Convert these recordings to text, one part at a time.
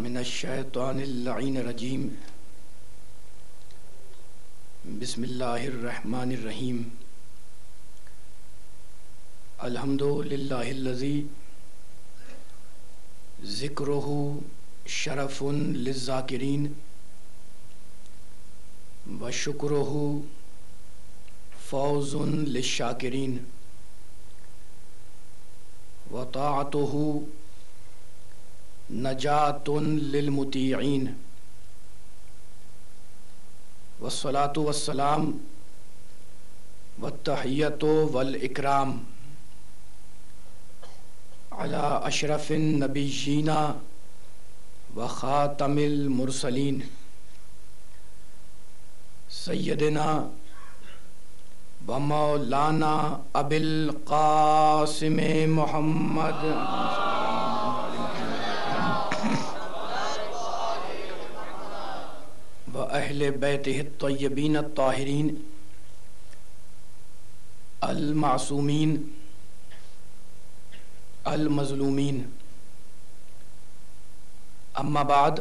من الشیطان اللعین الرجیم بسم اللہ الرحمن الرحیم الحمد للہ الذی ذکرہ شرف للذاکرین وشکرہ فوز للشاکرین وطاعتہ نجات للمطیعین والصلاة والسلام والتحیۃ والاکرام علی اشرف النبیین وخاتم المرسلین سیدنا ومولانا ابی القاسم محمد وأہل بیتہ الطیبین الطاہرین المعصومین المظلومین اما بعد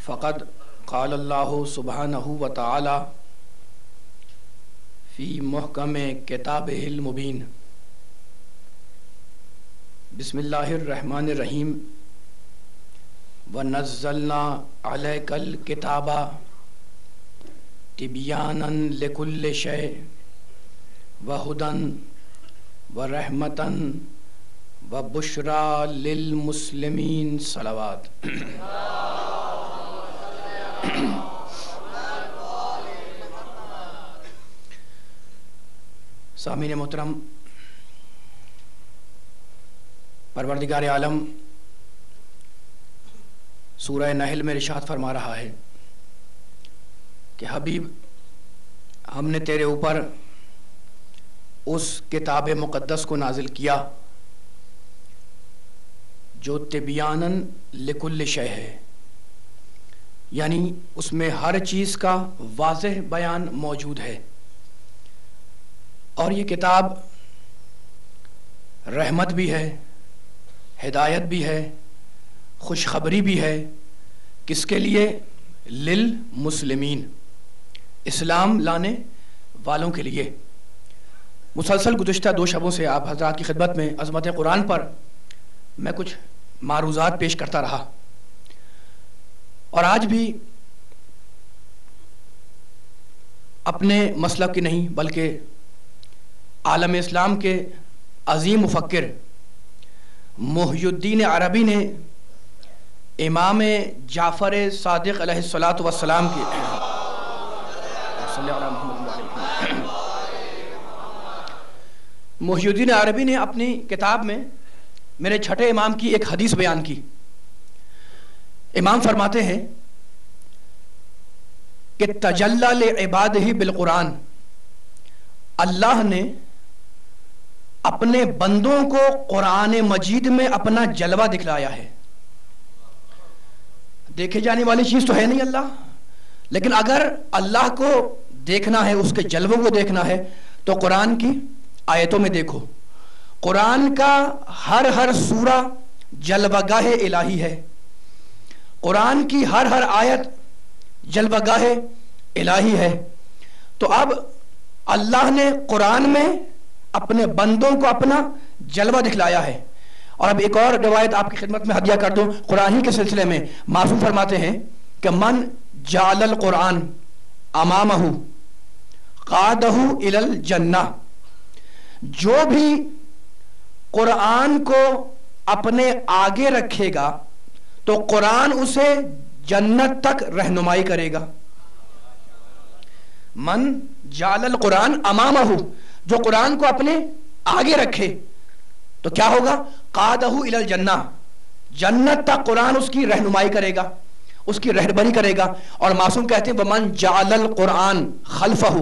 فقد قال اللہ سبحانہ وتعالی فی محکم کتابہ المبین بسم اللہ الرحمن الرحیم وَنَزَّلْنَا عَلَيْكَ الْكِتَابَ تِبْيَانًا لِكُلِّ شَيْءٍ وَهُدًى وَرَحْمَةً وَبُشْرَى لِلْمُسْلِمِينَ صلوات سامعین محترم، پروردگار عالم سورہ نحل میں ارشاد فرما رہا ہے کہ حبیب، ہم نے تیرے اوپر اس کتاب مقدس کو نازل کیا جو تبیاناً لکل شے ہے، یعنی اس میں ہر چیز کا واضح بیان موجود ہے، اور یہ کتاب رحمت بھی ہے، ہدایت بھی ہے، خوشخبری بھی ہے۔ کس کے لیے؟ للمسلمین، اسلام لانے والوں کے لیے۔ مسلسل گزشتہ 2 شبوں سے آپ حضرات کی خدمت میں عظمت قرآن پر میں کچھ معروضات پیش کرتا رہا، اور آج بھی اپنے مسلک کی نہیں بلکہ عالم اسلام کے عظیم مفکر محی الدین عربی نے امام جعفر صادق علیہ السلام کی محی الدین عربی نے اپنی کتاب میں میرے چھٹے امام کی ایک حدیث بیان کی۔ امام فرماتے ہیں کہ تجلی لعبادہ بالقرآن، اللہ نے اپنے بندوں کو قرآن مجید میں اپنا جلوہ دکھلایا ہے۔ دیکھے جانے والی چیز تو ہے نہیں اللہ، لیکن اگر اللہ کو دیکھنا ہے، اس کے جلووں کو دیکھنا ہے، تو قرآن کی آیتوں میں دیکھو۔ قرآن کا ہر سورہ جلوہ گاہ الہی ہے، قرآن کی ہر آیت جلوہ گاہ الہی ہے۔ تو اب اللہ نے قرآن میں اپنے بندوں کو اپنا جلوہ دکھلایا ہے۔ اور اب ایک اور روایت آپ کی خدمت میں ہدیہ کر دوں، قرآن ہی کے سلسلے میں معصوم فرماتے ہیں کہ من جعل القرآن امامہ قادہ الی الجنہ، جو بھی قرآن کو اپنے آگے رکھے گا تو قرآن اسے جنت تک رہنمائی کرے گا۔ من جعل القرآن امامہ، جو قرآن کو اپنے آگے رکھے تو کیا ہوگا؟ قادہ الی الجنہ، جنت تک قرآن اس کی رہنمائی کرے گا، اس کی رہبری کرے گا۔ اور معصوم کہتے ہیں ومن جعل القرآن خلفہ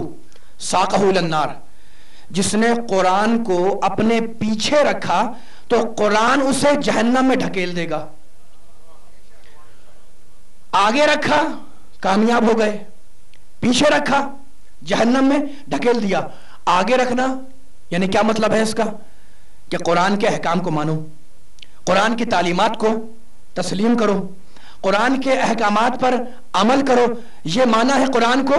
ساقہ الی النار، جس نے قرآن کو اپنے پیچھے رکھا تو قرآن اسے جہنم میں ڈھکیل دے گا۔ آگے رکھا کامیاب ہو گئے، پیچھے رکھا جہنم میں ڈھکیل دیا۔ آگے رکھنا یعنی کیا مطلب ہے اس کا؟ کہ قرآن کے احکام کو مانو، قرآن کی تعلیمات کو تسلیم کرو، قرآن کے احکامات پر عمل کرو. یہ معنی ہے قرآن کو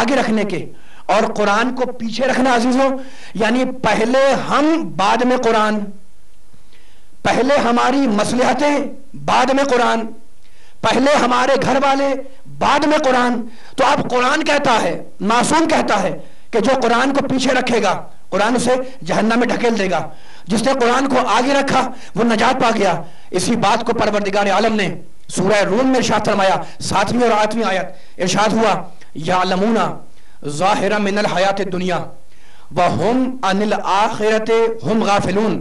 آگے رکھنے کے اور قرآن کو پیچھے رکھنا عزیزوں. یعنی پہلے ہم بعد میں قرآن، پہلے ہماری مصلحتیں بعد میں قرآن، پہلے ہمارے گھر والے بعد میں قرآن. تو اب قرآن کہتا ہے، معصوم کہتا ہے کہ جو قرآن کو پیچھے رکھے گا قرآن اسے جہنم میں ڈھکیل دے گا. جس نے قرآن کو آگے رکھا وہ نجات پا گیا. اسی بات کو پروردگار عالم نے سورہ روم میں ارشاد فرمایا 7ویں اور 8ویں آیت ارشاد ہوا یعلمون ظاہرا من الحیات الدنیا وہم عن الآخرۃ ہم غافلون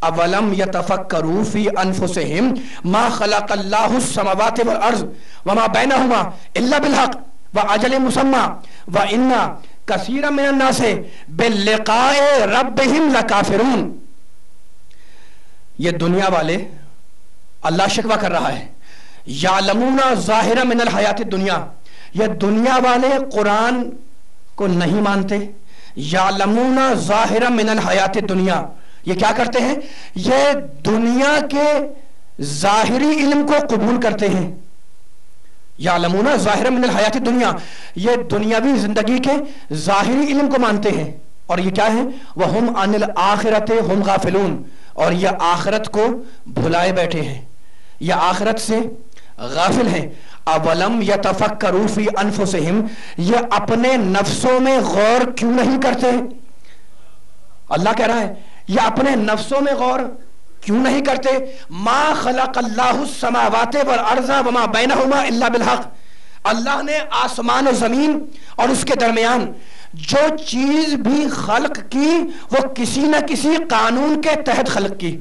اولم یتفکروا فی انفسہم ما خلق اللہ السماوات والارض وما بینہما الا بالحق واجل مسمى وان کثیرا من الناس بلقاء ربہم لکافرون. یہ دنیا والے اللہ شکوہ کر رہا ہے یعلمون ظاہرا من الحیات الدنیا. یہ دنیا والے قرآن کو نہیں مانتے. یعلمون ظاہرا من الحیات الدنیا، یہ کیا کرتے ہیں؟ یہ دنیا کے ظاہری علم کو قبول کرتے ہیں. یعلمون ظاہرا من الحیات الدنیا، یہ دنیاوی زندگی کے ظاہری علم کو مانتے ہیں. اور یہ کیا ہے؟ وہم عن الآخرۃ ہم غافلون، اور یہ آخرت کو بھلائے بیٹھے ہیں، یہ آخرت سے غافل ہیں. اولم یتفکروا فی انفسہم، یہ اپنے نفسوں میں غور کیوں نہیں کرتے؟ اللہ کہہ رہا ہے یہ اپنے نفسوں میں غور کیوں نہیں کرتے؟ ما خلق اللہ السماوات والارض وما بینہما الا بالحق. اللہ نے آسمان و زمین اور اس کے درمیان جو چیز بھی خلق کی وہ کسی نہ کسی قانون کے تحت خلق کی.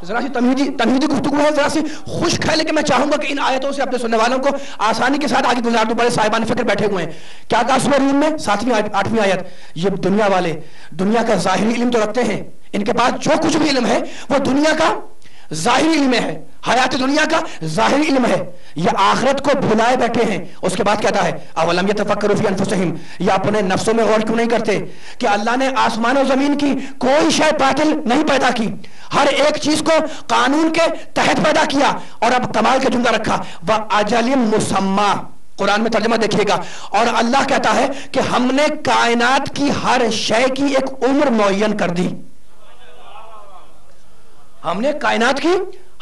ذرا سی تمہیدی گفتگو ہے، ذرا سی خشک ہے، لیکن میں چاہوں گا کہ ان آیتوں سے اپنے سننے والوں کو آسانی کے ساتھ آگے گزار دوں. بڑے صاحبان فکر بیٹھے ہوئے ہیں. کیا کہا سورہ روم میں 7ویں 8ویں آیت؟ یہ دنیا والے دنیا کا ظاہری علم تو رکھتے ہیں، ان کے پاس جو کچھ بھی علم ہے وہ دنیا کا ظاہری علم ہے، حیات دنیا کا ظاہری علم ہے. یہ آخرت کو بھلائے بیٹھے ہیں. اس کے بعد کہتا ہے اولم یتفکروا فی انفسہم، یہ اپنے نفسوں میں غور کیوں نہیں کرتے کہ اللہ نے آسمان و زمین کی کوئی شے باطل نہیں پیدا کی، ہر ایک چیز کو قانون کے تحت پیدا کیا. اور اب کمال کا جملہ رکھا وَأَجَلٍ مُّسَمَّى، قرآن میں ترجمہ دیکھیے گا. اور اللہ کہتا ہے کہ ہم نے کائنات کی ہر شے کی ایک عمر معین کر دی. ہم نے کائنات کی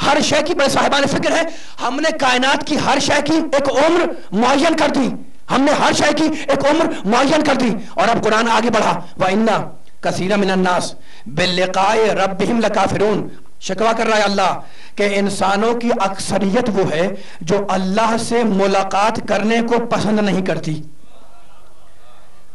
ہر شے کی، بڑے صاحبان فکر ہے، ہم نے کائنات کی ہر شے کی ایک عمر معین کر دی. ہم نے ہر شے کی ایک عمر معین کر دی. اور اب قرآن آگے بڑھا وَإِنَّ کثیرا من الناس بلقاء ربہم لکافرون. شکوہ کر رہا ہے اللہ کہ انسانوں کی اکثریت وہ ہے جو اللہ سے ملاقات کرنے کو پسند نہیں کرتی.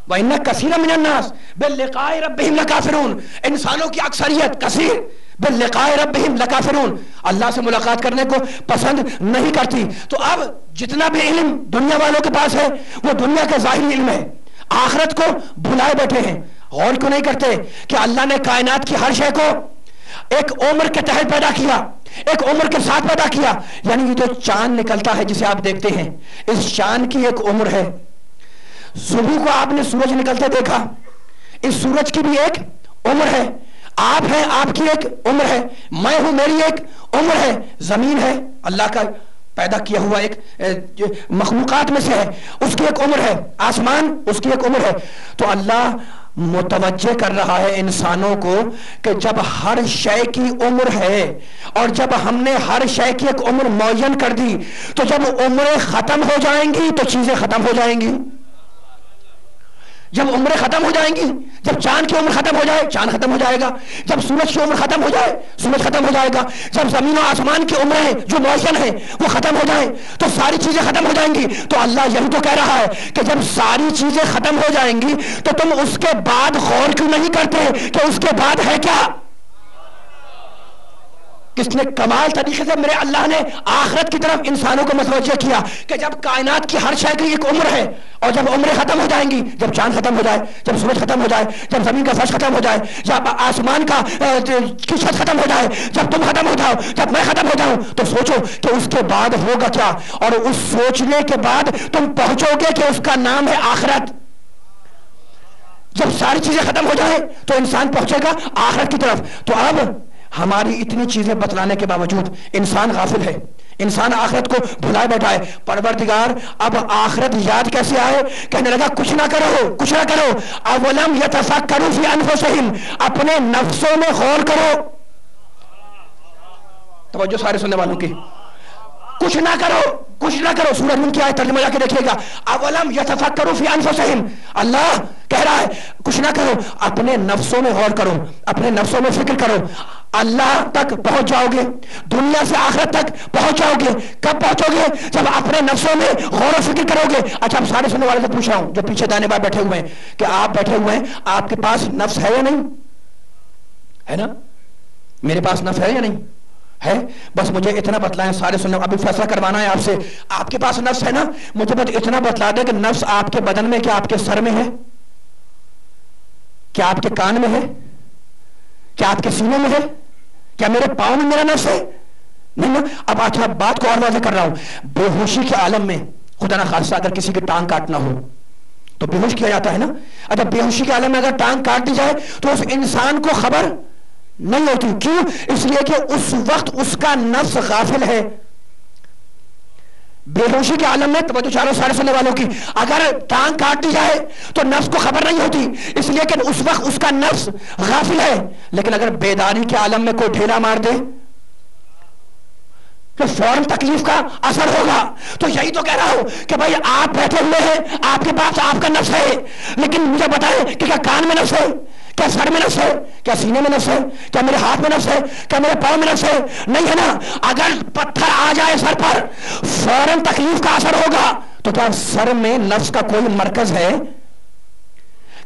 وَإِنَّ كَثِيرًا مِنَ النَّاسِ بِلِّقَاءِ رَبِّهِمْ لَكَافِرُونَ. انسانوں کی اکثریت کثیر بِلِّقَاءِ رَبِّهِمْ لَكَافِرُونَ، اللہ سے ملاقات کرنے کو پسند نہیں کرتی. تو اب جتنا بھی علم دنیا والوں کے پاس ہے وہ دنیا کا ظاہری علم ہے، آخرت کو بھلائے بیٹھے ہیں. غور کیوں نہیں کرتے کہ اللہ نے کائنات کی ہر شے کو ایک عمر کے تحت پیدا کیا، ایک عمر کے ساتھ پیدا کیا. یعنی یہ جو چاند نکلتا ہے جسے آپ دیکھتے ہیں، اس چاند کی ایک عمر ہے. صبح کو آپ نے سورج نکلتے دیکھا، اس سورج کی بھی ایک عمر ہے. آپ ہیں، آپ کی ایک عمر ہے. میں ہوں، میری ایک عمر ہے. زمین ہے، اللہ کا پیدا کیا ہوا ایک مخلوقات میں سے ہے، اس کی ایک عمر ہے. آسمان، اس کی ایک عمر ہے. تو اللہ متوجہ کر رہا ہے انسانوں کو کہ جب ہر شے کی عمر ہے اور جب ہم نے ہر شے کی ایک عمر معین کر دی تو جب عمریں ختم ہو جائیں گی تو چیزیں ختم ہو جائیں گی. جب عمریں ختم ہو جائیں گی، جب چاند کی عمر ختم ہو جائے چاند ختم ہو جائے گا، جب سورج کی عمر ختم ہو جائے سورج ختم ہو جائے گا، جب زمین و آسمان کی عمریں جو معین ہیں وہ ختم ہو جائیں تو ساری چیزیں ختم ہو جائیں گی. تو اللہ یہی تو کہہ رہا ہے کہ جب ساری چیزیں ختم ہو جائیں گی تو تم اس کے بعد غور کیوں نہیں کرتے کہ اس کے بعد ہے کیا؟ کس نے کمال طریقے سے میرے اللہ نے آخرت کی طرف انسانوں کو متوجہ کیا کہ جب کائنات کی ہر شے کی ایک عمر ہے اور جب عمریں ختم ہو جائیں گی، جب چاند ختم ہو جائے، جب سورج ختم ہو جائے، جب زمین کا فرش ختم ہو جائے، جب آسمان کا کی چھت ختم ہو جائے، جب تم ختم ہو جاؤ، جب میں ختم ہو جاؤں، تو سوچو کہ اس کے بعد ہوگا کیا. اور اس سوچنے کے بعد تم پہنچو گے کہ اس کا نام ہے آخرت. جب ساری چیزیں ختم ہو جائیں تو انسان پہنچے گا آخرت کی طرف. تو اب ہماری اتنی چیزیں بتلانے کے باوجود انسان غافل ہے، انسان آخرت کو بھلائے بیٹھا ہے۔ پروردگار اب آخرت یاد کیسے آئے؟ کہنے لگا کچھ نہ کرو، کچھ نہ کرو، اولم یتفکروا فی انفسہم، اپنے نفسوں میں غور کرو۔ توجہ سارے سننے والوں کی، کچھ نہ کرو، کچھ نہ کرو۔ سورہ نون کی آیت ترجمہ جا کے دیکھیے گا، اولم یتفکروا فی انفسہم، اللہ کہہ رہا ہے کچھ نہ کرو، اپنے نفسوں میں غور کرو، اپنے نفسوں میں فکر کرو۔ اللہ تک پہنچ جاؤ گے، دنیا سے آخرت تک پہنچ جاؤ گے۔ کب پہنچو گے؟ جب اپنے نفسوں میں غور و فکر کرو گے۔ اچھا اب سارے سننے والے سے پوچھ رہا ہوں جو پیچھے دائیں بائیں بیٹھے ہوئے ہیں کہ آپ بیٹھے ہوئے ہیں، آپ کے پاس نفس ہے یا نہیں؟ ہے نا؟ میرے پاس نفس ہے یا نہیں ہے؟ بس مجھے اتنا بتلائیں سارے سننے، ابھی فیصلہ کروانا ہے آپ سے، آپ کے پاس نفس ہے نا؟ مجھے بس اتنا بتلا دے کہ نفس آپ کے بدن میں، کیا آپ کے سر میں ہے؟ کیا آپ کے کان میں ہے؟ کیا آپ کے سینے میں ہے؟ کیا میرے پاؤں میں میرا نفس ہے؟ نہیں نا؟ اب اچھا بات کو اور واضح کر رہا ہوں، بے ہوشی کے عالم میں خدا نہ خاصہ اگر کسی کی ٹانگ کاٹنا ہو تو بے ہوش کیا جاتا ہے نا؟ اچھا بے ہوشی کے عالم میں اگر ٹانگ کاٹ دی جائے تو اس انسان کو خبر نہیں ہوتی، کیوں؟ اس لیے کہ اس وقت اس کا نفس غافل ہے۔ بے ہوشی کے عالم میں، توجہ چاروں سارے سننے والوں کی، اگر ٹانگ کاٹ دی جائے تو نفس کو خبر نہیں ہوتی، اس لیے کہ اس وقت اس کا نفس غافل ہے۔ لیکن اگر بیداری کے عالم میں کوئی ڈھیلا مار دے تو فوراً تکلیف کا اثر ہوگا۔ تو یہی تو کہہ رہا ہوں کہ بھائی آپ بیٹھے ہوئے ہیں، آپ کے پاس آپ کا نفس ہے، لیکن مجھے بتائیں کہ کیا کان میں نفس ہے؟ کیا سر میں نفس ہے؟ کیا سینے میں نفس ہے؟ کیا میرے ہاتھ میں نفس ہے؟ کیا میرے پاؤں میں نفس ہے؟ نہیں ہے نا؟ اگر پتھر آ جائے سر پر فوراً تکلیف کا اثر ہوگا۔ تو کیا سر میں نفس کا کوئی مرکز ہے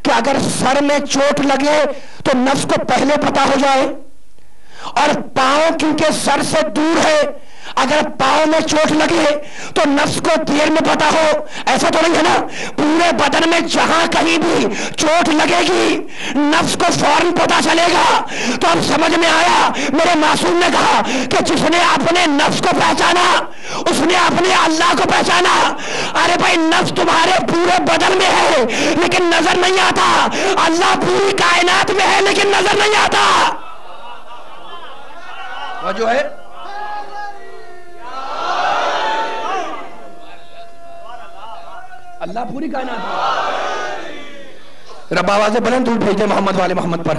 کہ اگر سر میں چوٹ لگے تو نفس کو پہلے پتا ہو جائے؟ اور پاؤں کیونکہ سر سے دور ہے، اگر پاؤں میں چوٹ لگے تو نفس کو دیر میں پتا ہو؟ ایسا تو نہیں ہے نا؟ پورے بدن میں جہاں کہیں بھی چوٹ لگے گی نفس کو فوراً پتا چلے گا۔ تو اب سمجھ میں آیا، میرے معصوم نے کہا کہ جس نے اپنے نفس کو پہچانا اس نے اپنے اللہ کو پہچانا۔ ارے بھائی نفس تمہارے پورے بدن میں ہے لیکن نظر نہیں آتا، اللہ پوری کائنات میں ہے لیکن نظر نہیں آتا۔ وہ جو ہے اللہ پوری کائنات ہے۔ رب آواز بلند دور بھیج دے محمد والے محمد پر۔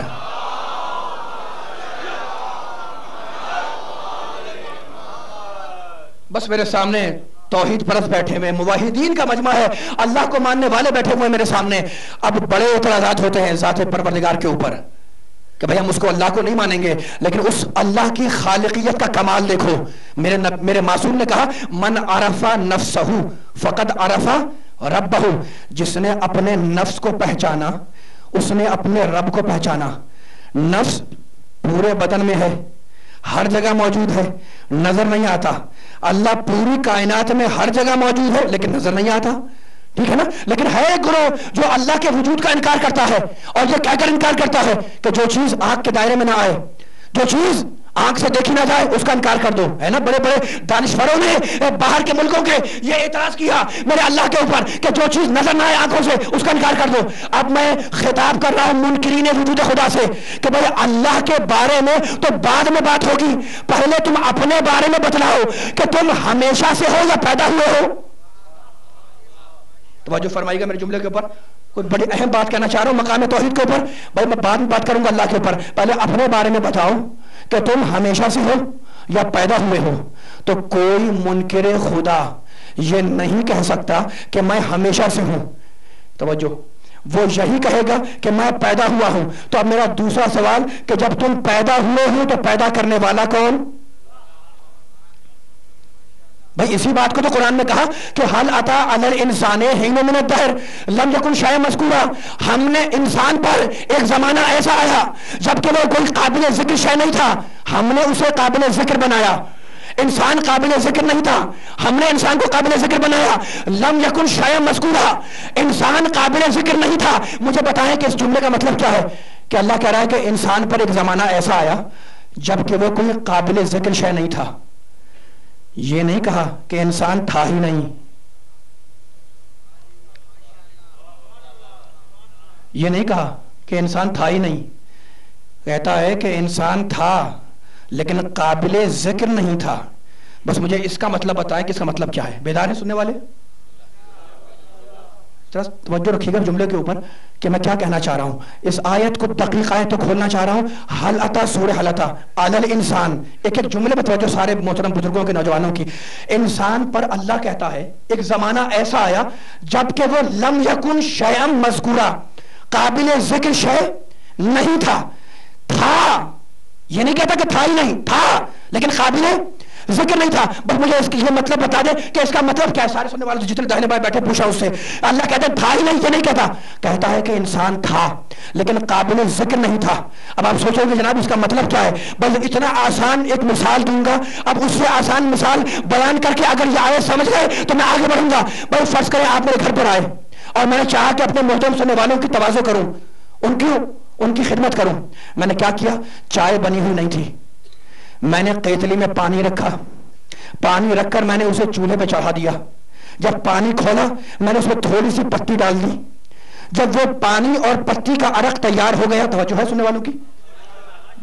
بس میرے سامنے توحید پرست بیٹھے ہوئے، موحدین کا مجمع ہے، اللہ کو ماننے والے بیٹھے ہوئے میرے سامنے۔ اب بڑے اعتراضات ہوتے ہیں ذات پروردگار کے اوپر کہ بھئی ہم اس کو اللہ کو نہیں مانیں گے، لیکن اس اللہ کی خالقیت کا کمال دیکھو۔ میرے معصوم نے کہا من عرف نفسہ فقد عرف ربہ، جس نے اپنے نفس کو پہچانا اس نے اپنے رب کو پہچانا۔ نفس پورے بدن میں ہے، ہر جگہ موجود ہے، نظر نہیں آتا۔ اللہ پوری کائنات میں ہر جگہ موجود ہے لیکن نظر نہیں آتا، ٹھیک ہے نا؟ لیکن ہے ایک گروہ جو اللہ کے وجود کا انکار کرتا ہے اور یہ کہہ کر انکار کرتا ہے کہ جو چیز آنکھ کے دائرے میں نہ آئے، جو چیز آنکھ سے دیکھی نہ جائے اس کا انکار کر دو، ہے نا؟ بڑے بڑے دانشوروں نے باہر کے ملکوں کے یہ اعتراض کیا میرے اللہ کے اوپر کہ جو چیز نظر نہ آئے آنکھوں سے اس کا انکار کر دو۔ اب میں خطاب کر رہا ہوں منکرین وجود خدا سے کہ بھئی اللہ کے بارے میں تو بعد میں بات ہوگی، پہلے تم اپنے بارے میں بتلاؤ کہ تم ہمیشہ سے ہو یا پیدا ہوئے ہو۔ توجہ فرمائیے گا میرے جملے کے اوپر، کوئی بڑی اہم بات کہنا چاہ رہا ہوں مقام توحید کے اوپر۔ بھائی میں بعد میں بات کروں گا اللہ کے اوپر، پہلے اپنے بارے میں بتاؤ کہ تم ہمیشہ سے ہو یا پیدا ہوئے ہو۔ تو کوئی منکر خدا یہ نہیں کہہ سکتا کہ میں ہمیشہ سے ہوں، توجہ، وہ یہی کہے گا کہ میں پیدا ہوا ہوں۔ تو اب میرا دوسرا سوال کہ جب تم پیدا ہوئے ہو تو پیدا کرنے والا کون؟ بھائی اسی بات کو تو قرآن نے کہا کہ حل اتی علی الانسان حین من الدہر لم یکن شیئا مذکورا، ہم نے انسان پر ایک زمانہ ایسا آیا جبکہ وہ کوئی قابل ذکر شے نہیں تھا، ہم نے اسے قابل ذکر بنایا۔ انسان قابل ذکر نہیں تھا، ہم نے انسان کو قابل ذکر بنایا۔ لم یکن شیئا مذکورا، انسان قابل ذکر نہیں تھا۔ مجھے بتائیں کہ اس جملے کا مطلب کیا ہے؟ کہ اللہ کہہ رہا ہے کہ انسان پر ایک زمانہ ایسا آیا جبکہ وہ کوئی قابل ذکر شے نہیں تھا۔ یہ نہیں کہا کہ انسان تھا ہی نہیں، یہ نہیں کہا کہ انسان تھا ہی نہیں، کہتا ہے کہ انسان تھا لیکن قابل ذکر نہیں تھا. بس مجھے اس کا مطلب بتائیں کہ اس کا مطلب کیا ہے. بیدار ہیں سننے والے؟ توجہ رکھیے گا جملے کے اوپر کہ میں کیا کہنا چاہ رہا ہوں. اس آیت کو دقیق آیت کو کھولنا چاہ رہا ہوں. حل اتا سورہ حل اتا علی الانسان. ایک ایک جملے پر توجہ سارے محترم بزرگوں کے نوجوانوں کی. انسان پر اللہ کہتا ہے ایک زمانہ ایسا آیا جب کہ وہ لم یکن شیئا مذکورا، قابل ذکر شے نہیں تھا. یہ نہیں کہتا کہ تھا ہی نہیں، تھا لیکن قابل ذکر نہیں تھا. بس مجھے اس کی یہ مطلب بتا دے کہ اس کا مطلب کیا ہے. سارے سننے والے جتنے داہنے بائیں بیٹھے پوچھا اس سے. اللہ کہتا ہے تھا ہی نہیں، یہ نہیں کہتا. کہتا ہے کہ انسان تھا لیکن قابل ذکر نہیں تھا. اب آپ سوچو گے جناب اس کا مطلب کیا ہے. بس اتنا آسان ایک مثال دوں گا، اب اس سے آسان مثال بیان کر کے اگر یہ آیت سمجھ گئے تو میں آگے بڑھوں گا. بھائی فرض کریں آپ میرے گھر پر آئے اور میں نے چاہا کہ اپنے محترم سننے والوں کی تواضع کروں، ان کی خدمت کروں. میں نے کیا کیا؟ چائے بنی ہوئی نہیں تھی، میں نے قیتلی میں پانی رکھا، پانی رکھ کر میں نے اسے چولہے پہ چڑھا دیا. جب پانی کھولا میں نے اس میں تھوڑی سی پتی ڈال دی. جب وہ پانی اور پتی کا عرق تیار ہو گیا، توجہ ہے سننے والوں کی،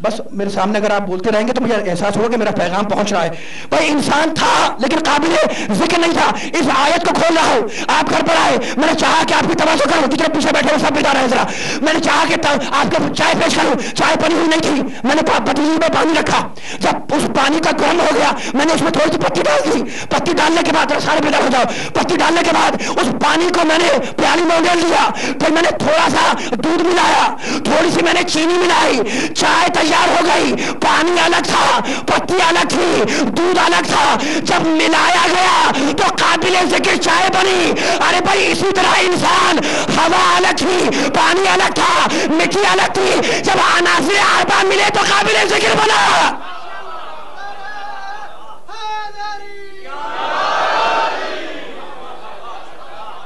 بس میرے سامنے اگر آپ بولتے رہیں گے تو مجھے احساس ہوگا کہ میرا پیغام پہنچ رہا ہے. بھائی انسان تھا لیکن قابل ذکر نہیں تھا. اس آیت کو کھول رہا ہوں. آپ گھر پر آئے، میں نے چاہا کہ آپ کی تواضع کروں، جتنے پیچھے بیٹھے سب بیدار ہیں ذرا. میں نے چاہا کہ آپ کو چائے پیش کروں، چائے بنی ہوئی نہیں تھی، میں نے پتیلی میں پانی رکھا. جب اس پانی کا گرم ہو گیا میں نے اس میں تھوڑی سی پتی ڈال دی. پتی ڈالنے کے بعد سارے بیدار ہو جاؤ. پتی ڈالنے کے بعد اس پانی کو میں نے پیالی میں ڈال دیا. پھر میں نے تھوڑا سا دودھ ملایا، تھوڑی سی میں نے چینی ملائی. چائے تیار ہو گئی. پانی الگ تھا، پتی الگ تھی، دودھ الگ تھا. جب ملایا گیا تو قابل ذکر چائے بنی. ارے بھائی اسی طرح انسان، ہوا الگ تھی، پانی الگ تھا، مٹی الگ تھی. جب عناصر اربعہ ملے تو قابل ذکر بنا.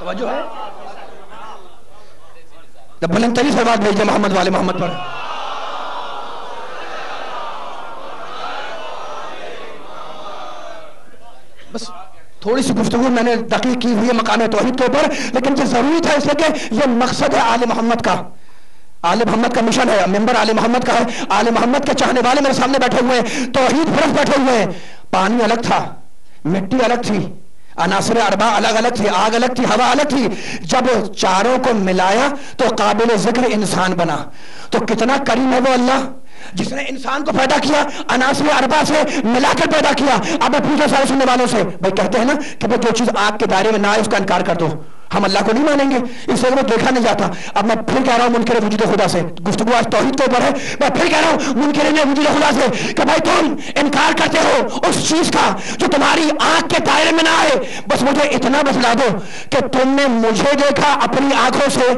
توجہ ہے؟ جب بلند ترین سلوات بھیجے محمد والے محمد پر. بس تھوڑی سی گفتگو میں نے دقیق کی ہوئی ہے مقام توحید کے اوپر، لیکن یہ ضروری تھا اس لیے کہ یہ مقصد ہے آل محمد کا. آل محمد کا مشن ہے، ممبر آل محمد کا ہے. آل محمد کے چاہنے والے میرے سامنے بیٹھے ہوئے ہیں، توحید پرست بیٹھے ہوئے ہیں. پانی الگ تھا، مٹی الگ تھی، عناصر اربعہ الگ الگ تھی، آگ الگ تھی، ہوا الگ تھی. جب چاروں کو ملایا تو قابل ذکر انسان بنا. تو کتنا کریم ہے وہ اللہ جس نے انسان کو پیدا کیا، عناصر اربعہ سے ملا کر پیدا کیا. اب میں پوچھا سارے سننے والوں سے، بھائی کہتے ہیں نا کہ جو چیز آگ کے دائرے میں نہ آئے اس کا انکار کر دو. ہم اللہ کو نہیں مانیں گے، اس سے وہ دیکھا نہیں جاتا. اب میں پھر کہہ رہا ہوں منکر وجود خدا سے، گفتگو آج توحید کے اوپر ہے، میں پھر کہہ رہا ہوں منکر وجود خدا سے کہ بھائی تم انکار کرتے ہو اس چیز کا جو تمہاری آنکھ کے دائرے میں نہ آئے. بس مجھے اتنا بتلا دو کہ تم نے مجھے دیکھا اپنی آنکھوں سے،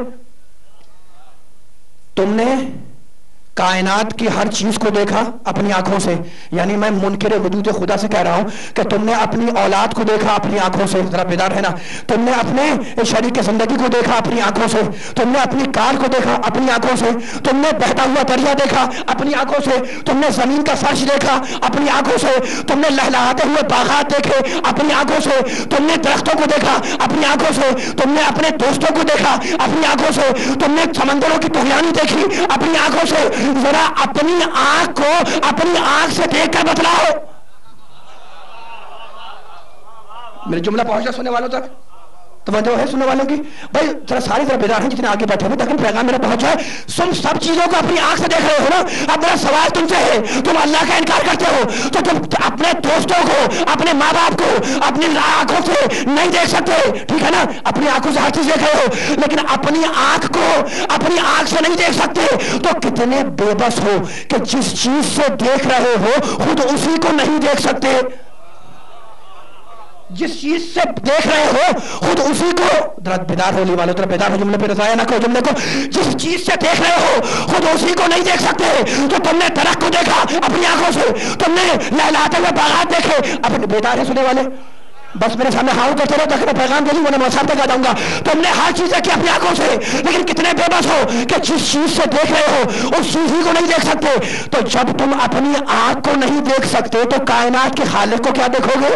تم نے کائنات کی ہر چیز کو دیکھا اپنی آنکھوں سے. یعنی میں منکر وجود خدا سے کہہ رہا ہوں کہ تم نے اپنی اولاد کو دیکھا اپنی آنکھوں سے. ذرا بیدار ہے نا. تم نے اپنے شریک زندگی کو دیکھا اپنی آنکھوں سے، تم نے اپنی کار کو دیکھا اپنی آنکھوں سے، تم نے بہتا ہوا دریا دیکھا اپنی آنکھوں سے، تم نے زمین کا فرش دیکھا اپنی آنکھوں سے، تم نے لہلہاتے ہوئے باغات دیکھے اپنی آنکھوں سے، تم نے درختوں کو دیکھا اپنی آنکھوں سے، تم نے اپنے دوستوں کو دیکھا اپنی آنکھوں سے، تم نے سمندروں کی طغیانی دیکھی اپنی آنکھوں سے. ذرا اپنی آنکھ کو اپنی آنکھ سے دیکھ کر بتلاؤ. میرے جملہ پہنچا سننے والوں تک؟ توجہ ہے سننے والوں کی؟ بھائی ذرا سارے ذرا بیدار ہیں جتنے آگے بیٹھے ہوئے تاکہ پیغام میرا پہنچا ہے. تم سب چیزوں کو اپنی آنکھ سے دیکھ رہے ہو نا. اب میرا سوال تم سے ہے، تم اللہ کا انکار کرتے ہو تو تم اپنے دوستوں کو، اپنے ماں باپ کو اپنی آنکھوں سے نہیں دیکھ سکتے، ٹھیک ہے نا؟ اپنی آنکھوں سے ہر چیز دیکھ رہے ہو لیکن اپنی آنکھ کو اپنی آنکھ سے نہیں دیکھ سکتے. تو کتنے بے بس ہو کہ جس چیز سے دیکھ رہے ہو خود اسی کو نہیں دیکھ سکتے. جس چیز سے دیکھ رہے ہو خود اسی کو، بیدار ہونے والوں طرف بیدار ہو، جملے پہ رضایا نہ کرو جملے کو. جس چیز سے دیکھ رہے ہو خود اسی کو نہیں دیکھ سکتے. تو تم نے درخت کو دیکھا اپنی آنکھوں سے، تم نے لہلاتے ہوئے باغات دیکھے اپنے. بیدار ہے سننے والے؟ بس میرے سامنے ہاؤ کرتے رہو تاکہ میں پیغام دے دوں ورنہ میں صاحب تک آ جاؤں گا. تم نے ہر چیز دیکھی اپنی آنکھوں سے لیکن کتنے بے بس ہو کہ جس چیز سے دیکھ رہے ہو اس چیز ہی کو نہیں دیکھ سکتے. تو جب تم اپنی آنکھ کو نہیں دیکھ سکتے تو کائنات کے خالق کو کیا دیکھو گے؟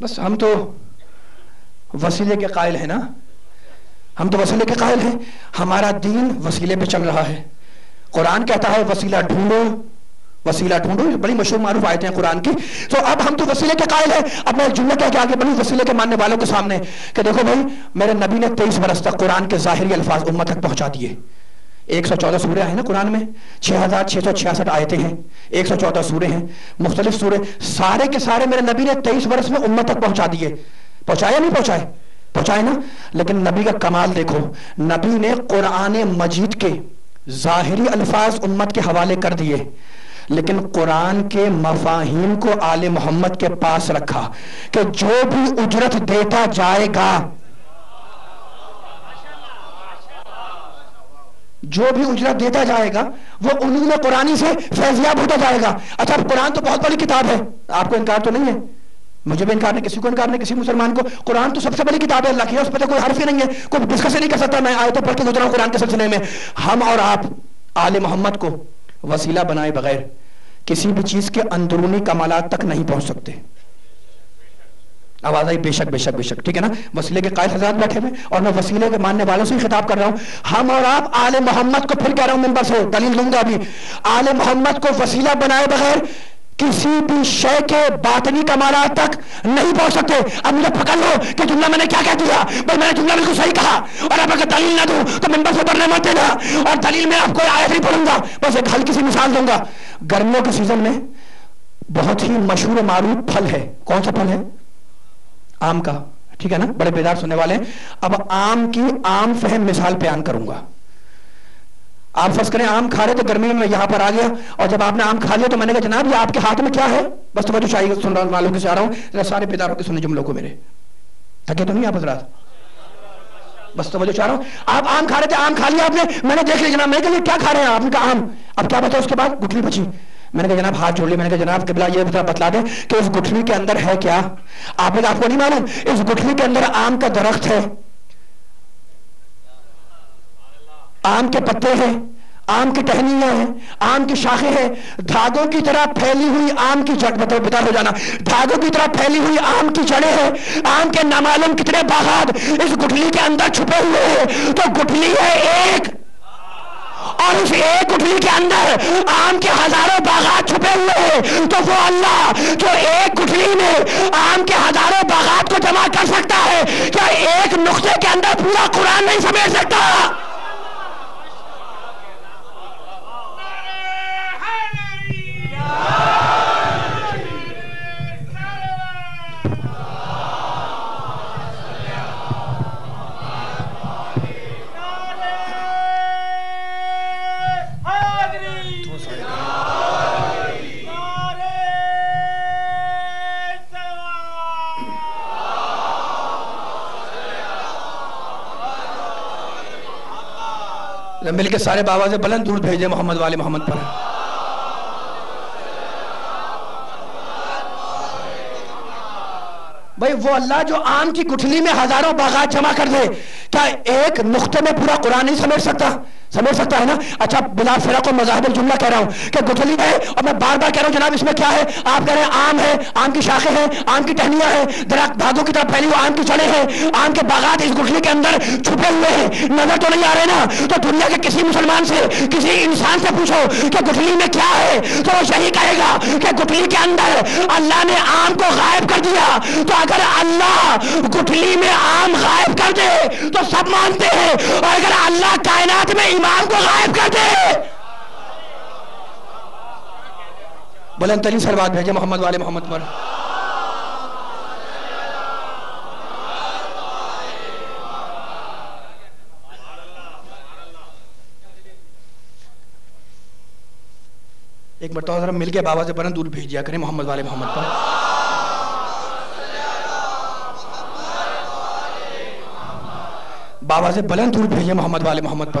بس ہم تو وسیلے کے قائل ہیں نا، ہم تو وسیلے کے قائل ہیں. ہمارا دین وسیلے پہ چل رہا ہے. قرآن کہتا ہے وسیلہ ڈھونڈو، وسیلہ ڈھونڈو، بڑی مشہور معروف آیتیں ہیں قرآن کی. تو اب ہم تو وسیلے کے قائل ہیں. اب میں جملہ کہہ کے آگے بڑھوں وسیلے کے ماننے والوں کے سامنے کہ دیکھو بھائی، میرے نبی نے 23 برس تک قرآن کے ظاہری الفاظ امت تک پہنچا دیے. 114 سورے ہیں نا قرآن میں، 6666 آیتیں ہیں، 114 سورے ہیں، مختلف سورے، سارے کے سارے میرے نبی نے 23 برس میں امت تک پہنچا دیے. پہنچایا نہیں پہنچائے؟ پہنچائے نا. لیکن نبی کا کمال دیکھو، نبی نے قرآن مجید کے ظاہری الفاظ امت کے حوالے کر دیے، لیکن قرآن کے مفاہیم کو آل محمد کے پاس رکھا کہ جو بھی اجرت دیتا جائے گا، جو بھی اجرت دیتا جائے گا وہ علوم قرآنی سے فیضیاب ہوتا جائے گا. اچھا قرآن تو بہت بڑی کتاب ہے، آپ کو انکار تو نہیں ہے، مجھے بھی انکار نہیں، کسی کو انکار نہیں، کسی مسلمان کو. قرآن تو سب سے بڑی کتاب ہے اللہ کی، اس پہ تو کوئی حرف ہی نہیں ہے، کوئی ڈسکس نہیں کر سکتا. میں آیتیں پڑھ کے گزرا ہوں قرآن کے سلسلے میں. ہم اور آپ آل محمد کو وسیلہ بنائے بغیر کسی بھی چیز کے اندرونی کمالات تک نہیں پہنچ سکتے. آواز آئی؟ بے شک بے شک بے شک. ٹھیک ہے نا. وسیلے کے قائل حضرات بیٹھے ہوئے اور میں وسیلے کے ماننے والوں سے ہی خطاب کر رہا ہوں. ہم اور آپ آل محمد کو، پھر کہہ رہا ہوں منبر سے، دلیل دوں گا ابھی، آل محمد کو وسیلہ بنائے بغیر کسی بھی شے کے باطنی کمالات تک نہیں پہنچ سکتے. اب مجھے پکڑ لو کہ جملہ میں نے کیا کہہ دیا، بھائی میں نے جملہ بالکل صحیح کہا، اور اب اگر دلیل نہ دوں تو منبر سے پڑھنے مت دینا، اور دلیل میں آپ کو آیت نہیں پڑھوں گا، بس ایک ہلکی سی مثال دوں گا. گرمیوں کے سیزن میں بہت ہی مشہور و معروف پھل ہے، کون سا پھل ہے؟ آم کا. ٹھیک ہے نا، بڑے بیدار سننے والے ہیں. اب آم کی عام فہم مثال بیان کروں گا. آپ فرض کریں آم کھا رہے تو گرمی میں یہاں پر آ گیا، اور جب آپ نے آم کھا لیا تو میں نے کہا جناب یہ آپ کے ہاتھ میں کیا ہے؟ بس توجہ چاہیے سننے والوں کے سے آ رہا ہوں، سارے بیداروں کے سننے جملوں کو میرے. تھکے تو نہیں آپ حضرات؟ بس توجہ چاہ رہا ہوں. آپ آم کھا رہے تھے، آم کھا لیا آپ نے، میں نے دیکھ لیا جناب، میں نے کہا یہ کیا کھا رہے ہیں؟ آپ نے کہا آم. اب کیا بتا؟ اس کے بعد گٹھلی بچی. میں نے کہا جناب ہاتھ جوڑ لیا، میں نے کہا جناب قبلہ یہ بتلا دیں کہ اس گٹھلی کے اندر ہے کیا؟ آپ نے کہا آپ کو نہیں معلوم؟ اس گٹھلی کے اندر آم کا درخت ہے، آم کے پتے ہیں، آم کی ٹہنیاں ہیں، آم کی شاخیں ہیں، دھاگوں کی طرح پھیلی ہوئی آم کی جڑ، بتاؤ بیدار ہو جانا، دھاگوں کی طرح پھیلی ہوئی آم کی جڑیں ہیں، آم کے نامعلوم کتنے باغات اس گٹھلی کے اندر چھپے ہوئے ہیں. تو گٹھلی ہے ایک، اور اس ایک گٹھلی کے اندر آم کے ہزاروں باغات چھپے ہوئے ہیں. تو وہ اللہ جو ایک گٹھلی میں آم کے ہزاروں باغات کو جمع کر سکتا ہے، کیا ایک نقطے کے اندر پورا قرآن نہیں سمیٹ سکتا؟ مل کے سارے باواز بلند دور بھیجے محمد والے محمد پر. بھائی وہ اللہ جو آم کی گٹھلی میں ہزاروں باغات جمع کر دے، کیا ایک نقطے میں پورا قرآن نہیں سمیٹ سکتا؟ سمجھ سکتا ہے نا. اچھا بلا فرق و مذاہب الجملہ کہہ رہا ہوں کہ گٹھلی ہے، اور میں بار بار کہہ رہا ہوں جناب اس میں کیا ہے؟ آپ کہہ رہے ہیں آم ہے، آم کی شاخیں ہیں، آم کی ٹہنیاں ہیں، درخت دھاگوں کی طرف پھیلی ہوئی آم کی جڑیں ہیں، آم کے باغات اس گٹھلی کے اندر چھپے ہوئے ہیں، نظر تو نہیں آ رہے نا. تو دنیا کے کسی مسلمان سے، کسی انسان سے پوچھو کہ گٹھلی میں کیا ہے، تو وہ یہی کہے گا کہ گٹھلی کے اندر اللہ نے آم کو غائب کر دیا. تو اگر اللہ گٹھلی میں آم غائب کر دے تو سب مانتے ہیں، اور اگر اللہ کائنات میں امام کو غائب کر دے. بلند ترین صلوات بھیجے محمد والے محمد پر. ایک مرتبہ ذرا مل کے بابا سے بلند دور بھیج دیا کریں محمد والے محمد پر. بابا سے بلند دور بھیجے محمد والے محمد پر.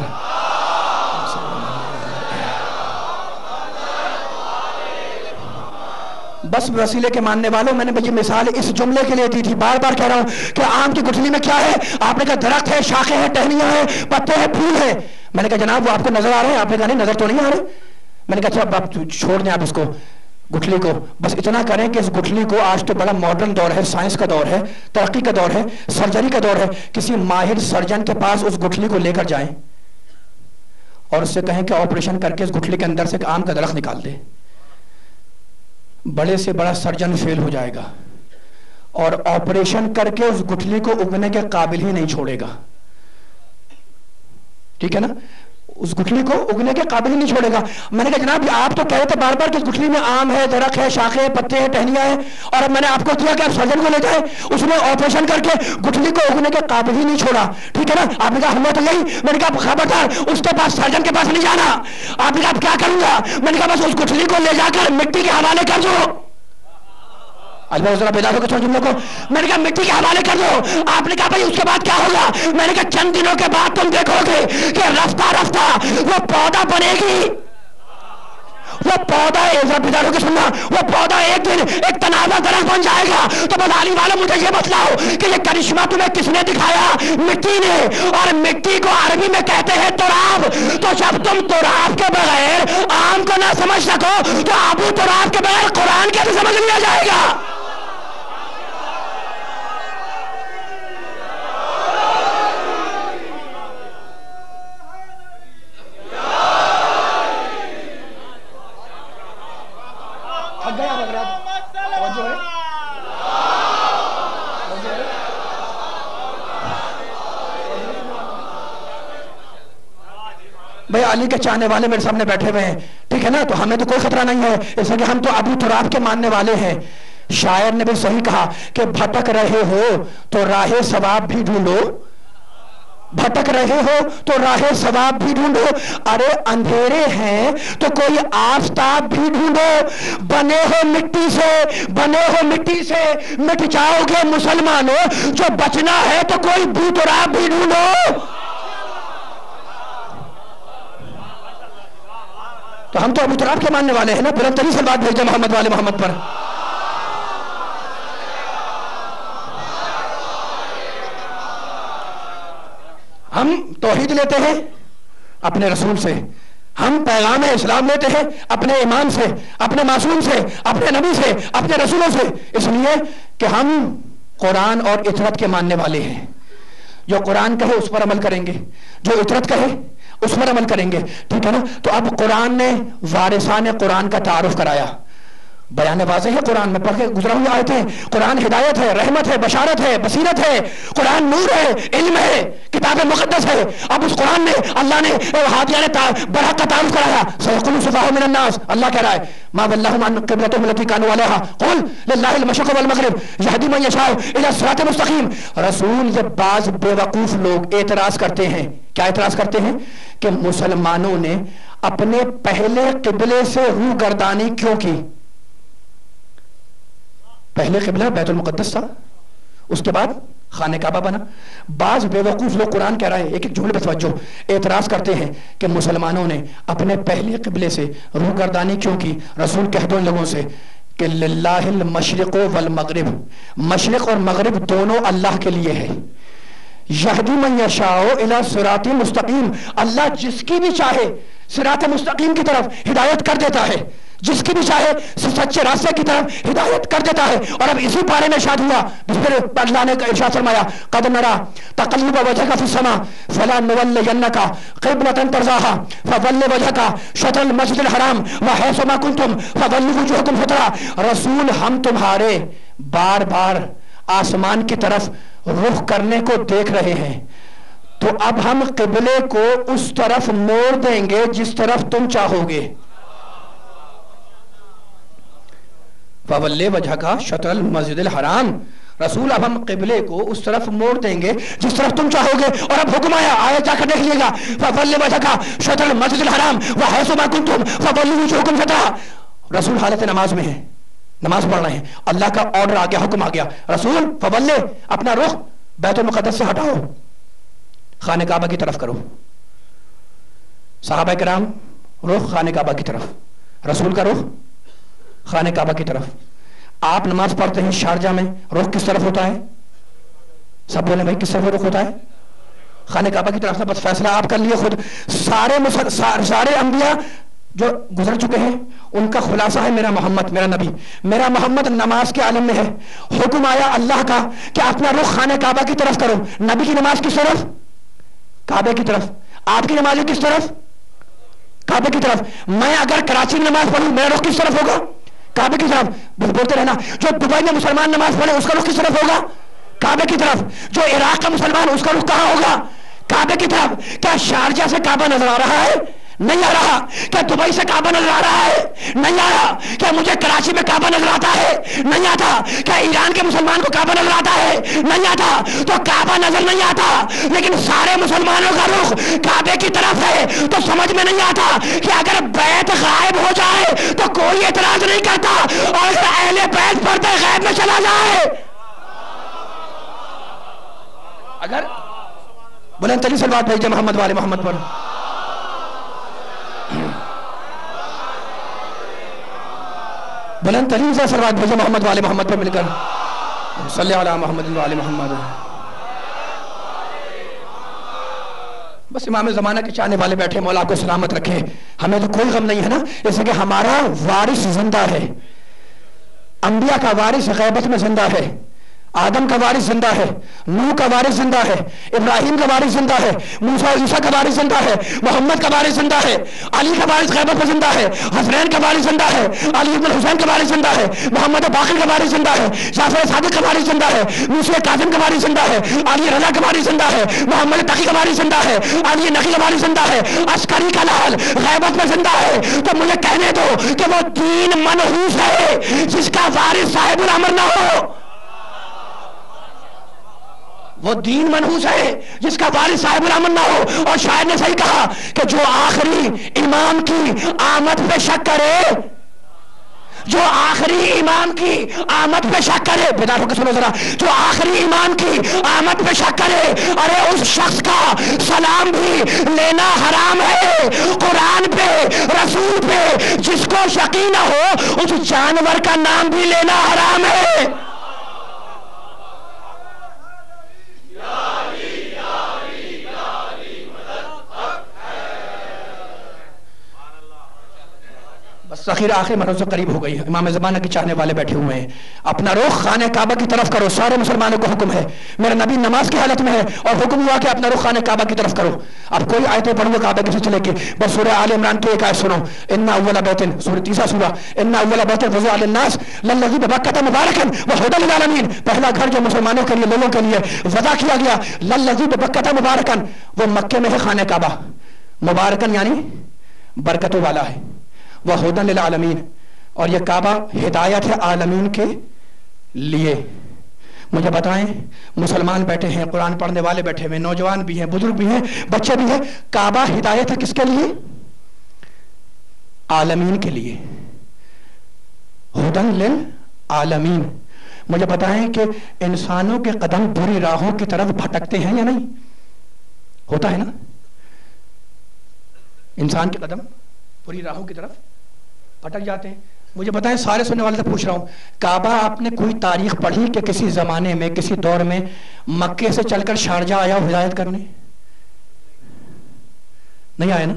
بس وسیلے کے ماننے والوں، میں نے یہ مثال اس جملے کے لیے دی تھی، بار بار کہہ رہا ہوں کہ آم کی گٹھلی میں کیا ہے؟ آپ نے کہا درخت ہے، شاخیں ہیں، ٹہنیاں ہیں، پتے ہیں، پھول ہیں. میں نے کہا جناب وہ آپ کو نظر آ رہے ہیں؟ آپ نے کہا نہیں نظر تو نہیں آ رہے. میں نے کہا اچھا آپ چھوڑ دیں آپ اس کو. گٹھلی کو بس اتنا کریں کہ اس گٹھلی کو، آج تو بڑا ماڈرن دور ہے، سائنس کا دور ہے، ترقی کا دور ہے، سرجری کا دور ہے، کسی ماہر سرجن کے پاس اس گٹھلی کو لے کر جائیں اور اس سے کہیں کہ آپریشن کر کے اس گٹھلی کے اندر سے ایک آم کا درخت نکال دے. بڑے سے بڑا سرجن فیل ہو جائے گا اور آپریشن کر کے اس گٹھلی کو اگنے کے قابل ہی نہیں چھوڑے گا. ٹھیک ہے نا؟ اس گٹھلی کو اگنے کے قابل ہی نہیں چھوڑے گا. میں نے کہا جناب آپ تو کہے تھے بار بار کہ اس گٹھلی میں آم ہے، درخت ہے، شاخیں، پتے ہیں، ٹہنیاں ہیں، اور اب میں نے آپ کو کیا کہ آپ سرجن کو لے جائیں، اس نے آپریشن کر کے گٹھلی کو اگنے کے قابل ہی نہیں چھوڑا. ٹھیک ہے نا؟ آپ نے کہا ہمیں تو یہی. میں نے کہا خبردار اس کے پاس، سرجن کے پاس نہیں جانا. آپ نے کہا اب کیا کروں گا؟ میں نے کہا بس اس گٹھلی کو لے جا کر مٹی کے حوالے کر دو. اللہ ذرا بیدار ہو کے تھوڑا جملوں کو. میں نے کہا مٹی کے حوالے کر دو. آپ نے کہا بھائی اس کے بعد کیا ہوگا؟ میں نے کہا چند دنوں کے بعد تم دیکھو گے کہ رفتہ رفتہ وہ پودا بنے گی. وہ پودا ذرا بیدار ہو کے سننا، وہ پودا ایک دن ایک تنازع درخت بن جائے گا. تو بتانے والوں مجھے یہ بتلاؤ کہ یہ کرشمہ تمہیں کس نے دکھایا؟ مٹی نے. اور مٹی کو عربی میں کہتے ہیں تراب. تو جب تم تراب کے بغیر آم کو نہ سمجھ سکو تو ابو تراب کے بغیر قرآن کیسے سمجھ لیا جائے گا؟ بھائی علی کے چاہنے والے میرے سامنے بیٹھے ہوئے ہیں، ٹھیک ہے نا؟ تو ہمیں تو کوئی خطرہ نہیں ہے، اس لیے کہ ہم تو ابو تراب کے ماننے والے ہیں. شاعر نے بھی صحیح کہا کہ بھٹک رہے ہو تو راہ ثواب بھی ڈھونڈو. بھٹک رہے ہو تو راہ ثواب بھی ڈھونڈو. ارے اندھیرے ہیں تو کوئی آفتاب بھی ڈھونڈو. بنے ہو مٹی سے، بنے ہو مٹی سے، مٹ جاؤ گے مسلمانوں. جو بچنا ہے تو کوئی بو تراب بھی ڈھونڈو. تو ہم تو ابو تراب کے ماننے والے ہیں نا. بلند ترین صلوات بھیجیں محمد والے محمد پر. ہم توحید لیتے ہیں اپنے رسول سے، ہم پیغام اسلام لیتے ہیں اپنے امام سے، اپنے معصوم سے، اپنے نبی سے، اپنے رسولوں سے. اس لیے کہ ہم قرآن اور اطرت کے ماننے والے ہیں. جو قرآن کہے اس پر عمل کریں گے، جو اطرت کہے اس پر عمل کریں گے. ٹھیک ہے نا؟ تو اب قرآن نے وارثان قرآن کا تعارف کرایا. بیان واضح ہے قرآن میں، پڑھ کے گزرا ہوئی آیتیں. قرآن ہدایت ہے، رحمت ہے، بشارت ہے، بصیرت ہے. قرآن نور ہے، علم ہے، کتاب مقدس ہے. اب اس قرآن نے اللہ نے ہادیہ نے برحق کا تعارف کرایا. سيقول السفهاء من الناس، اللہ کہہ رہا ہے ما ولاهم عن قبلتهم التي كانوا عليها قل لله المشرق والمغرب يهدي من يشاء الى صراط مستقيم. رسول یہ بعض بے وقوف لوگ اعتراض کرتے ہیں. کیا اعتراض کرتے ہیں؟ کہ مسلمانوں نے اپنے پہلے قبلے سے روح گردانی کیوں کی؟ پہلے قبلہ بیت المقدس تھا، اس کے بعد خانہ کعبہ بنا. بعض بے وقوف لوگ، قرآن کہہ رہا ہے ایک ایک جملے پہ توجہ، اعتراض کرتے ہیں کہ مسلمانوں نے اپنے پہلے قبلے سے روح گردانی کیوں کی؟ رسول کہہ دو ان لوگوں سے کہ للہ المشرق والمغرب، مشرق اور مغرب دونوں اللہ کے لیے ہے. یہدی من یشاء الی صراط مستقیم، اللہ جس کی بھی چاہے صراط مستقیم کی طرف ہدایت کر دیتا ہے، جس کی بھی چاہے سچے راستے کی طرف ہدایت کر دیتا ہے. اور اب اسی پارے میں ارشاد ہوا، پھر اللہ نے ارشاد فرمایا قد نرى تقلب وجهك في السماء فلنولينك قبلة ترضاها فول وجهك شطر المسجد الحرام وحيث ما كنتم فولوا وجوهكم شطرا. رسول ہم تمہارے بار بار آسمان کی طرف رخ کرنے کو دیکھ رہے ہیں، تو اب ہم قبلے کو اس طرف موڑ دیں گے جس طرف تم چاہو گے. فَوَلِّ وَجْهَكَ شَطْرَ الْمَسْجِدِ الْحَرَامِ، رسول اب ہم قبلے کو اس طرف موڑ دیں گے جس طرف تم چاہو گے. اور اب حکم آیا، آیت جا کر دیکھ لیے گا فَوَلِّ وَجْهَكَ شَطْرَ الْمَسْجِدِ الْحَرَامِ وَحَيْثُ مَا كُنتُمْ فَوَلُّوا وُجُوهَكُمْ شَطْرَهُ. رسول حالت نماز میں ہے، نماز پڑھ رہے ہیں، اللہ کا آرڈر آ گیا، حکم آ گیا، رسول فَوَلِّ اپنا رخ بیت المقدس سے ہٹاؤ، خانہ کعبہ کی طرف کرو. صحابہ کرام رخ خانہ کعبہ کی طرف، رسول کا رخ خانہ کعبہ کی طرف. آپ نماز پڑھتے ہیں شارجہ میں، رخ کس طرف ہوتا ہے؟ سب بولیں بھائی کس طرف رخ ہوتا ہے؟ خانہ کعبہ کی طرف سے. بس فیصلہ آپ کر لیے خود. سارے انبیاء جو گزر چکے ہیں ان کا خلاصہ ہے میرا محمد، میرا نبی، میرا محمد نماز کے عالم میں ہے۔ حکم آیا اللہ کا کہ اپنا رخ خانہ کعبہ کی طرف کرو۔ نبی کی نماز کس طرف؟ کعبے کی طرف۔ آپ کی نماز کس طرف؟ کعبے کی طرف۔ میں اگر کراچی میں نماز پڑھوں میرا رخ کس طرف ہوگا؟ کعبے کی طرف۔ بولتے رہنا۔ جو دبئی میں مسلمان نماز پڑھے اس کا رخ کس طرف ہوگا؟ کعبے کی طرف۔ جو عراق کا مسلمان اس کا رخ کہاں ہوگا؟ کعبے کی طرف۔ کیا شارجہ سے کعبہ نظر آ رہا ہے؟ نہیں آ رہا۔ کیا دبئی سے کعبہ نظر آ رہا ہے؟ نہیں آ رہا۔ کیا مجھے کراچی میں کعبہ نظر آتا ہے؟ نہیں آتا۔ کیا ایران کے مسلمان کو کعبہ نظر آتا ہے؟ نہیں آتا۔ تو کعبہ نظر نہیں آتا لیکن سارے مسلمانوں کا رخ کعبے کی طرف ہے، تو سمجھ میں نہیں آتا کہ اگر بیت غائب ہو جائے تو کوئی اعتراض نہیں کرتا، اور اگر اہل بیت پردے غیب میں چلا جائے، اگر بلند ترین صلوات بھیجے محمد والے محمد پر۔ بلند ترین سے صلوات بھیجے محمد والے محمد پر مل کر صلی علی محمد والے محمد۔ بس امام زمانہ کے چاہنے والے بیٹھے، مولا آپ کو سلامت رکھے۔ ہمیں تو کوئی غم نہیں ہے نا، اس لیے کہ ہمارا وارث زندہ ہے، انبیاء کا وارث غیبت میں زندہ ہے، آدم کا وارث زندہ ہے، نوح کا وارث زندہ ہے، ابراہیم کا وارث زندہ ہے، موسیٰ عیسیٰ کا وارث زندہ ہے، محمد کا وارث زندہ ہے، علی کا وارث غیبت میں زندہ ہے، حسنین کا وارث زندہ ہے، علی بن حسین کا وارث زندہ ہے، محمد باقر کا وارث زندہ ہے، جعفر صادق کا وارث زندہ ہے، موسیٰ کاظم کا وارث زندہ ہے، علی رضا کا وارث زندہ ہے، محمد تقی کا وارث زندہ ہے، علی نقی کا وارث زندہ ہے، عسکری کا لال غیبت میں زندہ ہے۔ تو مجھے کہنے دو کہ وہ دین منحوس ہے جس کا وارث صاحب الامر نہ ہو، وہ دین منحوس ہے جس کا وارث صاحب الامر نہ ہو۔ اور شاعر نے صحیح کہا کہ جو آخری امام کی آمد پہ شک کرے، جو آخری امام کی آمد پہ شک کرے، بیدار ہو کے سنو ذرا، جو آخری امام کی آمد پہ شک کرے، ارے اس شخص کا سلام بھی لینا حرام ہے۔ قرآن پہ، رسول پہ جس کو شکی نہ ہو اس جانور کا نام بھی لینا حرام ہے۔ بس ذخیرہ آخر مرحلے سے قریب ہو گئی ہے، امام زمانہ کے چاہنے والے بیٹھے ہوئے ہیں۔ اپنا رخ خانہ کعبہ کی طرف کرو، سارے مسلمانوں کو حکم ہے، میرا نبی نماز کی حالت میں ہے اور حکم ہوا کہ اپنا رخ خانہ کعبہ کی طرف کرو۔ اب کوئی آیتیں پڑھوں گے کعبہ کی سے لے کے، بس سورہ آل عمران کی ایک آیت سنو، ان اول بیت، سورہ تیسرا سورہ، ان اول بیت وضع للناس للذی ببکۃ مبارکا وہدی للعالمین، پہلا گھر جو مسلمانوں کے لیے، لوگوں کے لیے وضع کیا گیا، للذی ببکۃ مبارکا، وہ مکے میں ہے خانہ کعبہ، مبارکن یعنی برکتوں والا ہے، وہدی للعالمین، اور یہ کعبہ ہدایت ہے عالمین کے لیے۔ مجھے بتائیں، مسلمان بیٹھے ہیں، قرآن پڑھنے والے بیٹھے ہوئے، نوجوان بھی ہیں، بزرگ بھی ہیں، بچے بھی ہیں، کعبہ ہدایت ہے کس کے لیے؟ عالمین کے لیے، ہدن للعالمین۔ مجھے بتائیں کہ انسانوں کے قدم بری راہوں کی طرف بھٹکتے ہیں یا نہیں؟ ہوتا ہے نا، انسان کے قدم بری راہوں کی طرف بھٹک جاتے ہیں۔ مجھے بتائیں، سارے سننے والے سے پوچھ رہا ہوں، کعبہ آپ نے کوئی تاریخ پڑھی کہ کسی زمانے میں، کسی دور میں مکے سے چل کر شارجہ آیا ہو ہدایت کرنے؟ نہیں آیا نا؟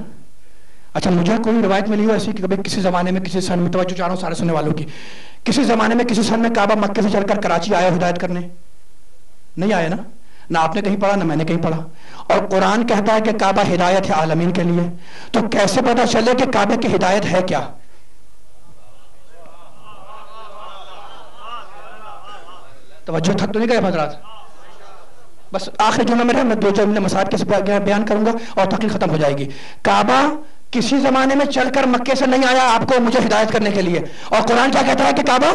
اچھا، مجھے کوئی روایت ملی ہو ایسی کہ کبھی کسی زمانے میں، کسی سن میں، توجہ چاہ رہا ہوں سارے سننے والوں کی، کسی زمانے میں کسی سن میں کعبہ مکے سے چل کر کراچی آیا ہو ہدایت کرنے؟ نہیں آیا نا؟ نہ آپ نے کہیں پڑھا نہ میں نے کہیں پڑھا۔ اور قرآن کہتا ہے کہ کعبہ ہدایت ہے عالمین کے لیے، تو کیسے پتا چلے کہ کعبے کی ہدایت ہے کیا؟ توجہ تھک تو نہیں گئے حضرات؟ بس آخری جملہ میرا، میں دو جملے مسائل کے بیان کروں گا اور تقریر ختم ہو جائے گی۔ کعبہ کسی زمانے میں چل کر مکے سے نہیں آیا آپ کو مجھے ہدایت کرنے کے لیے، اور قرآن کیا کہتا ہے کہ کعبہ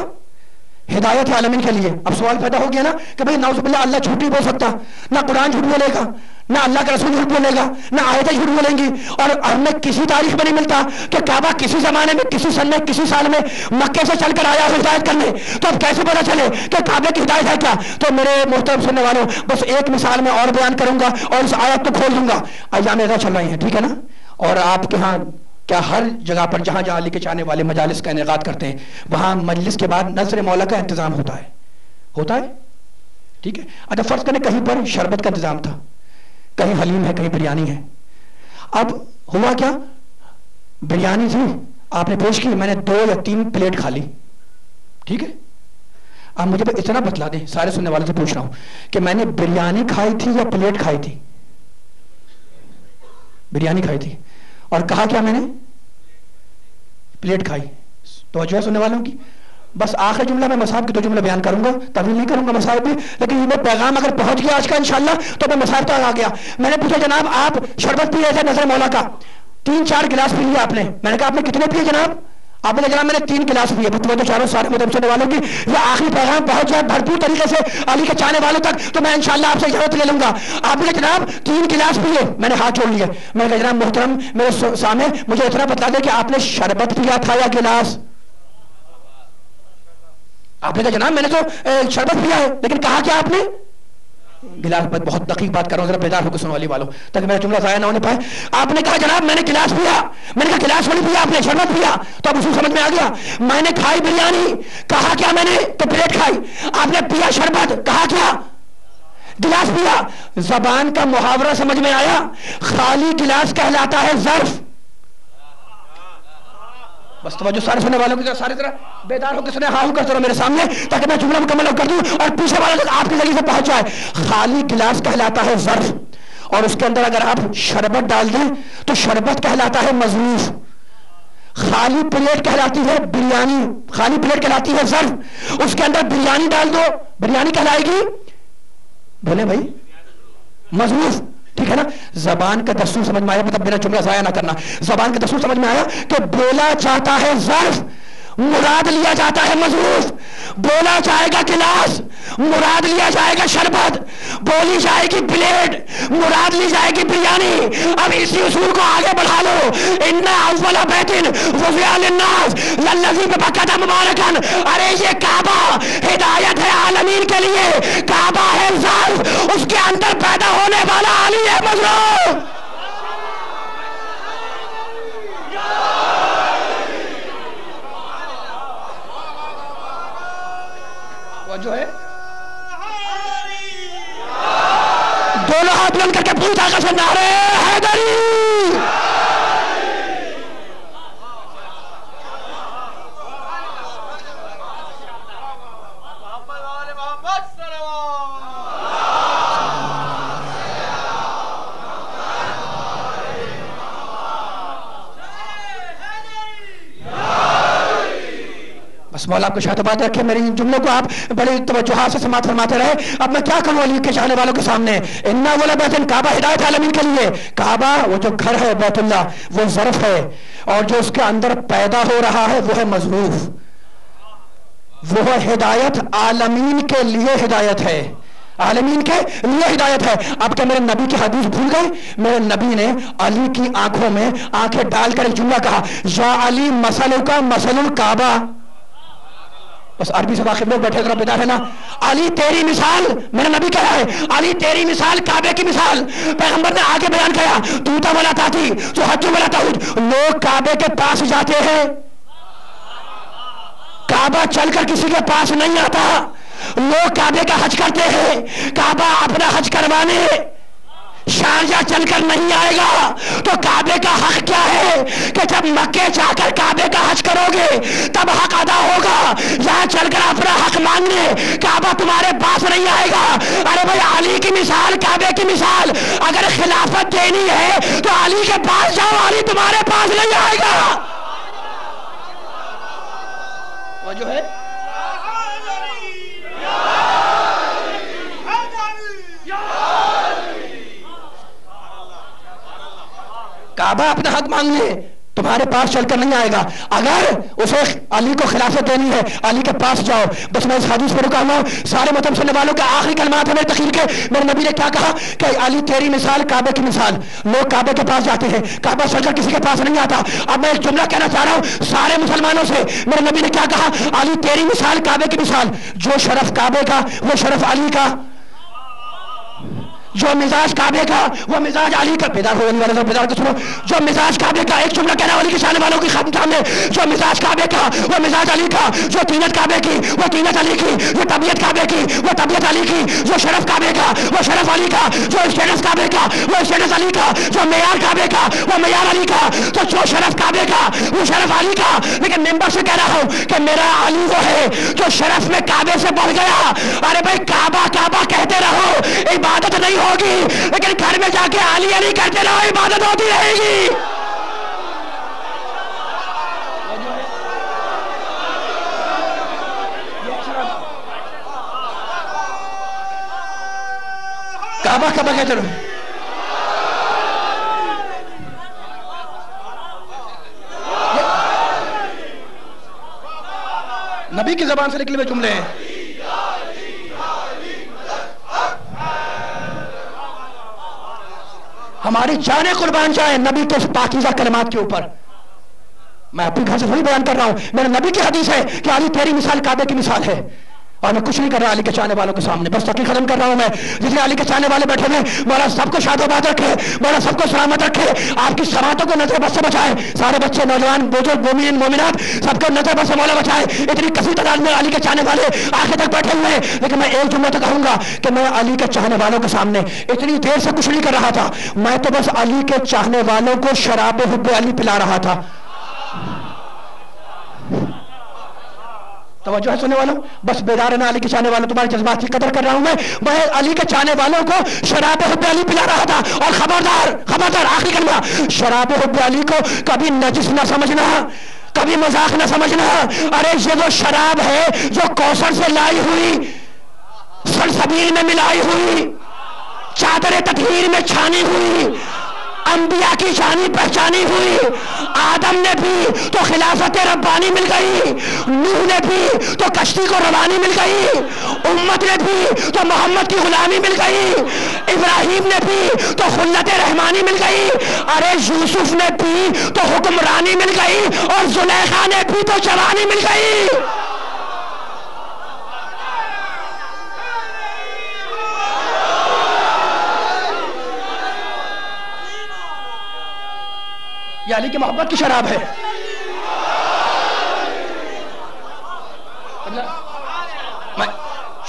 ہدایت عالمین کے لیے۔ اب سوال پیدا ہو گیا نا کہ بھئی نعوذ باللہ اللہ جھوٹ نہیں بول سکتا، نہ قرآن جھوٹ بولے گا، نہ اللہ کا رسول جھوٹ بولے گا، نہ آیتیں جھوٹ بولیں گی، اور ہمیں کسی تاریخ میں نہیں ملتا کہ کعبہ کسی زمانے میں، کسی سن میں، کسی سال میں مکے سے چل کر آیا ہو ہدایت کرنے۔ تو اب کیسے پتا چلے کہ کعبے کی ہدایت ہے کیا؟ تو میرے محترم سننے والوں، بس ایک مثال میں اور بیان کروں گا اور اس آیت کو کھول دوں گا۔ ایام رضا چل رہی ہیں، ٹھیک ہے نا؟ اور آپ کے ہاں کیا ہر جگہ پر جہاں جہاں علی کے چاہنے والے مجالس کا انعقاد کرتے ہیں، وہاں مجلس کے بعد نذر مولا کا انتظام ہوتا ہے، ہوتا ہے، ٹھیک ہے؟ اچھا فرض کریں کہیں پر شربت کا انتظام تھا، کہیں حلیم ہے، کہیں بریانی ہے۔ اب ہوا کیا، بریانی تھی آپ نے پیش کی, میں نے 2 یا 3 پلیٹ کھا لی, ٹھیک ہے, آپ مجھے اتنا بتلا دیں, سارے سننے والوں سے پوچھ رہا ہوں کہ میں نے بریانی کھائی تھی یا پلیٹ کھائی تھی؟ بریانی کھائی تھی, اور کہا کیا میں نے؟ پلیٹ کھائی. توجہ ہے سننے والوں کی. بس آخر جملہ میں مصاحب کی 2 جملے بیان کروں گا, طویل نہیں کروں گا مصاحب بھی, لیکن یہ پیغام اگر پہنچ گیا آج کا انشاءاللہ تو میں مصاحب تک آ گیا. میں نے پوچھا جناب آپ شربت پیے تھے نظر مولا کا, 3-4 گلاس پی لیا آپ نے. میں نے کہا آپ نے کتنے پیے جناب؟ آپ نے جناب میں نے 3 گلاس پیے. تو چاروں سارے مدرسے سننے والوں کی یہ آخری پیغام پہنچ جائے بھرپور طریقے سے علی کے چاہنے والوں تک, تو میں انشاءاللہ آپ سے اجازت لے لوں گا. آپ نے جناب 3 گلاس پیے, میں نے ہاتھ جوڑ لیے. میں نے کہا جناب محترم میرے سامنے مجھے اتنا بتا دیں کہ آپ نے شربت پیا تھا یا گلاس؟ آپ نے کہا جناب میں نے تو شربت پیا ہے, لیکن کہا کیا آپ نے؟ گلاس. بہت دقیق بات کر رہا ہوں, ذرا بیدار ہو کے سننے والے والوں تاکہ میرا جملہ ضائع نہ ہونے پائے. آپ نے کہا جناب میں نے گلاس پیا. میں نے کہا گلاس نہیں پیا, آپ نے شربت پیا. تو اب اصول سمجھ میں آ گیا. میں نے کھائی بریانی, کہا کیا میں نے؟ تو پلیٹ کھائی. آپ نے پیا شربت, کہا کیا؟ گلاس پیا. زبان کا محاورہ سمجھ میں آیا. خالی گلاس کہلاتا ہے ظرف. بس توجہ سارے سننے والوں کی سارے طرح بیدار ہو کے سنے, ہاں کر رہو میرے سامنے تاکہ میں جملہ مکمل کر دوں اور پیچھے والا تک آپ کے ذریعے سے پہنچ جائے. خالی گلاس کہلاتا ہے ظرف, اور اس کے اندر اگر آپ شربت ڈال دیں تو شربت کہلاتا ہے مظروف. خالی پلیٹ کہلاتی ہے بریانی, خالی پلیٹ کہلاتی ہے ظرف, اس کے اندر بریانی ڈال دو, بریانی کہلائے گی, بولے بھائی, مظروف. ٹھیک ہے نا. زبان کا دستور سمجھ میں آیا, مطلب میرا جملہ ضائع نہ کرنا. زبان کا دستور سمجھ میں آیا کہ بولا جاتا ہے ظرف, مراد لیا جاتا ہے مظروف. بولا جائے گا گلاس, مراد لیا جائے گا شربت. بولی جائے گی پلیٹ, مراد لی جائے گی بریانی. اب اسی اصول کو آگے بڑھا لو. ان اول بیت وضع للناس للذی ببکۃ مبارکا. ارے یہ کعبہ ہدایت ہے عالمین کے لیے, کعبہ ہے ظرف, اس کے اندر پیدا ہونے والا علی ہے مظروف. جو ہے دونوں ہاتھ بلند کر کے پوری طاقت سے نعرے حیدری. مولا آپ کو شاید بات رکھے, میری جملوں کو آپ بڑے توجہ سے سماعت فرماتے رہے. اب میں کیا کروں علی کے چاہنے والوں کے سامنے. انا اولا بیت, کعبہ ہدایت عالمین کے لیے. کعبہ وہ جو گھر ہے بیت اللہ وہ ظرف ہے, اور جو اس کے اندر پیدا ہو رہا ہے وہ ہے مظروف. وہ ہدایت عالمین کے لیے ہدایت ہے, عالمین کے لیے ہدایت ہے. اب کیا میرے نبی کی حدیث بھول گئے؟ میرے نبی نے علی کی آنکھوں میں آنکھیں ڈال کر ایک جملہ کہا, یا علی مثلک مثل الکعبہ. بس عربی سے واقف لوگ بیٹھے ذرا بیدار ہے نا. علی تیری مثال, میرا نبی کہا ہے, علی تیری مثال کعبے کی مثال. پیغمبر نے آگے بیان کیا, توتا ولا تاتی تو حج ولا تعود. لوگ کعبے کے پاس جاتے ہیں, کعبہ چل کر کسی کے پاس نہیں آتا. لوگ کعبے کا حج کرتے ہیں, کعبہ اپنا حج کروانے شارجہ چل کر نہیں آئے گا. تو کعبے کا حق کیا ہے کہ جب مکے جا کر کعبے کا حج کرو گے تب حق ادا ہوگا. یہاں چل کر اپنا حق مانگنے کعبہ تمہارے پاس نہیں آئے گا. ارے بھائی علی کی مثال کعبے کی مثال. اگر خلافت دینی ہے تو علی کے پاس جاؤ, علی تمہارے پاس نہیں آئے گا. وہ جو ہے کعبہ اپنا حق مانگنے تمہارے پاس چل کر نہیں آئے گا. اگر اسے علی کو خلافت دینی ہے علی کے پاس جاؤ. بس میں اس حدیث پہ رکا ہوں. سارے متن سننے والوں کے آخری کلمات ہیں میرے تقریر کے. میرے نبی نے کیا کہا کہ علی تیری مثال کعبے کی مثال. لوگ کعبے کے پاس جاتے ہیں, کعبہ چل کر کسی کے پاس نہیں آتا. اب میں ایک جملہ کہنا چاہ رہا ہوں سارے مسلمانوں سے. میرے نبی نے کیا کہا, علی تیری مثال کعبے کی مثال. جو شرف کعبے کا وہ شرف علی کا, جو مزاج کعبے کا وہ مزاج علی کا، بیدار ہونے والے بیدار کو سنو، جو مزاج کعبے کا، ایک جملہ کہنا علی کے شان والوں کی خاتم سامنے، جو مزاج کعبے کا وہ مزاج علی کا، جو طینت کعبے کی وہ طینت علی کی، جو طبیعت کعبے کی وہ طبیعت علی کی، جو شرف کعبے کا وہ شرف علی کا، جو اسٹیٹس کعبے کا وہ اسٹیٹس علی کا، جو معیار کعبے کا وہ معیار علی کا، تو جو شرف کعبے کا وہ شرف علی کا۔ لیکن ممبر سے کہہ رہا ہوں کہ میرا علی وہ ہے جو شرف میں کعبے سے بڑھ گیا۔ ارے بھائی کعبہ کعبہ کہتے رہو، عبادت نہیں ہوگی، لیکن گھر میں جا کے علی علی کرتے رہو، عبادت ہوتی رہے گی۔ کعبہ کعبہ کہتے رہو۔ نبی کی زبان سے نکلے ہوئے جملے ہیں۔ ہماری جانیں قربان جائیں نبی کے پاکیزہ کلمات کے اوپر۔ میں اپنے گھر سے تھوڑی بیان کر رہا ہوں، میرے نبی کی حدیث ہے کہ علی تیری مثال کعبے کی مثال ہے، اور میں کچھ نہیں کر رہا علی کے چاہنے والوں کے سامنے، بس تقریر ختم کر رہا ہوں میں۔ جتنے علی کے چاہنے والے بیٹھے ہوئے، مولا سب کو شاد و آباد رکھے، مولا سب کو سلامت رکھے، آپ کی سماعتوں کو نظر بد سے بچائے، سارے بچے نوجوان بزرگ مومنین مومنات سب کو نظر بد سے مولا بچائے۔ اتنی کثیر تعداد میں علی کے چاہنے والے آخر تک بیٹھے ہوئے ہیں، لیکن میں ایک جملہ تو کہوں گا کہ میں علی کے چاہنے والوں کے سامنے اتنی دیر سے کچھ نہیں کر رہا تھا، میں تو بس علی کے چاہنے والوں کو شراب حب علی پلا رہا تھا۔ توجہ ہے سننے والوں، بس بیدار رہنا علی کے چاہنے والوں، تمہارے جذبات کی قدر کر رہا ہوں میں علی کے چاہنے والوں کو شراب حب علی پلا رہا تھا۔ اور خبردار خبردار آخری کلمہ، شراب حب علی کو کبھی نجس نہ سمجھنا، کبھی مذاق نہ سمجھنا۔ ارے یہ وہ شراب ہے جو کوثر سے لائی ہوئی، سلسبیل میں ملائی ہوئی، چادر تطہیر میں چھانی ہوئی، انبیاء کی شانی پہچانی ہوئی۔ آدم نے بھی تو خلافت ربانی مل گئی، نوح نے بھی تو کشتی کو روانی مل گئی، امت نے بھی تو محمد کی غلامی مل گئی، ابراہیم نے بھی تو خلت رحمانی مل گئی، ارے یوسف نے بھی تو حکمرانی مل گئی، اور زلیخا نے بھی تو جوانی مل گئی۔ یہ علی کی محبت کی شراب ہے۔ میں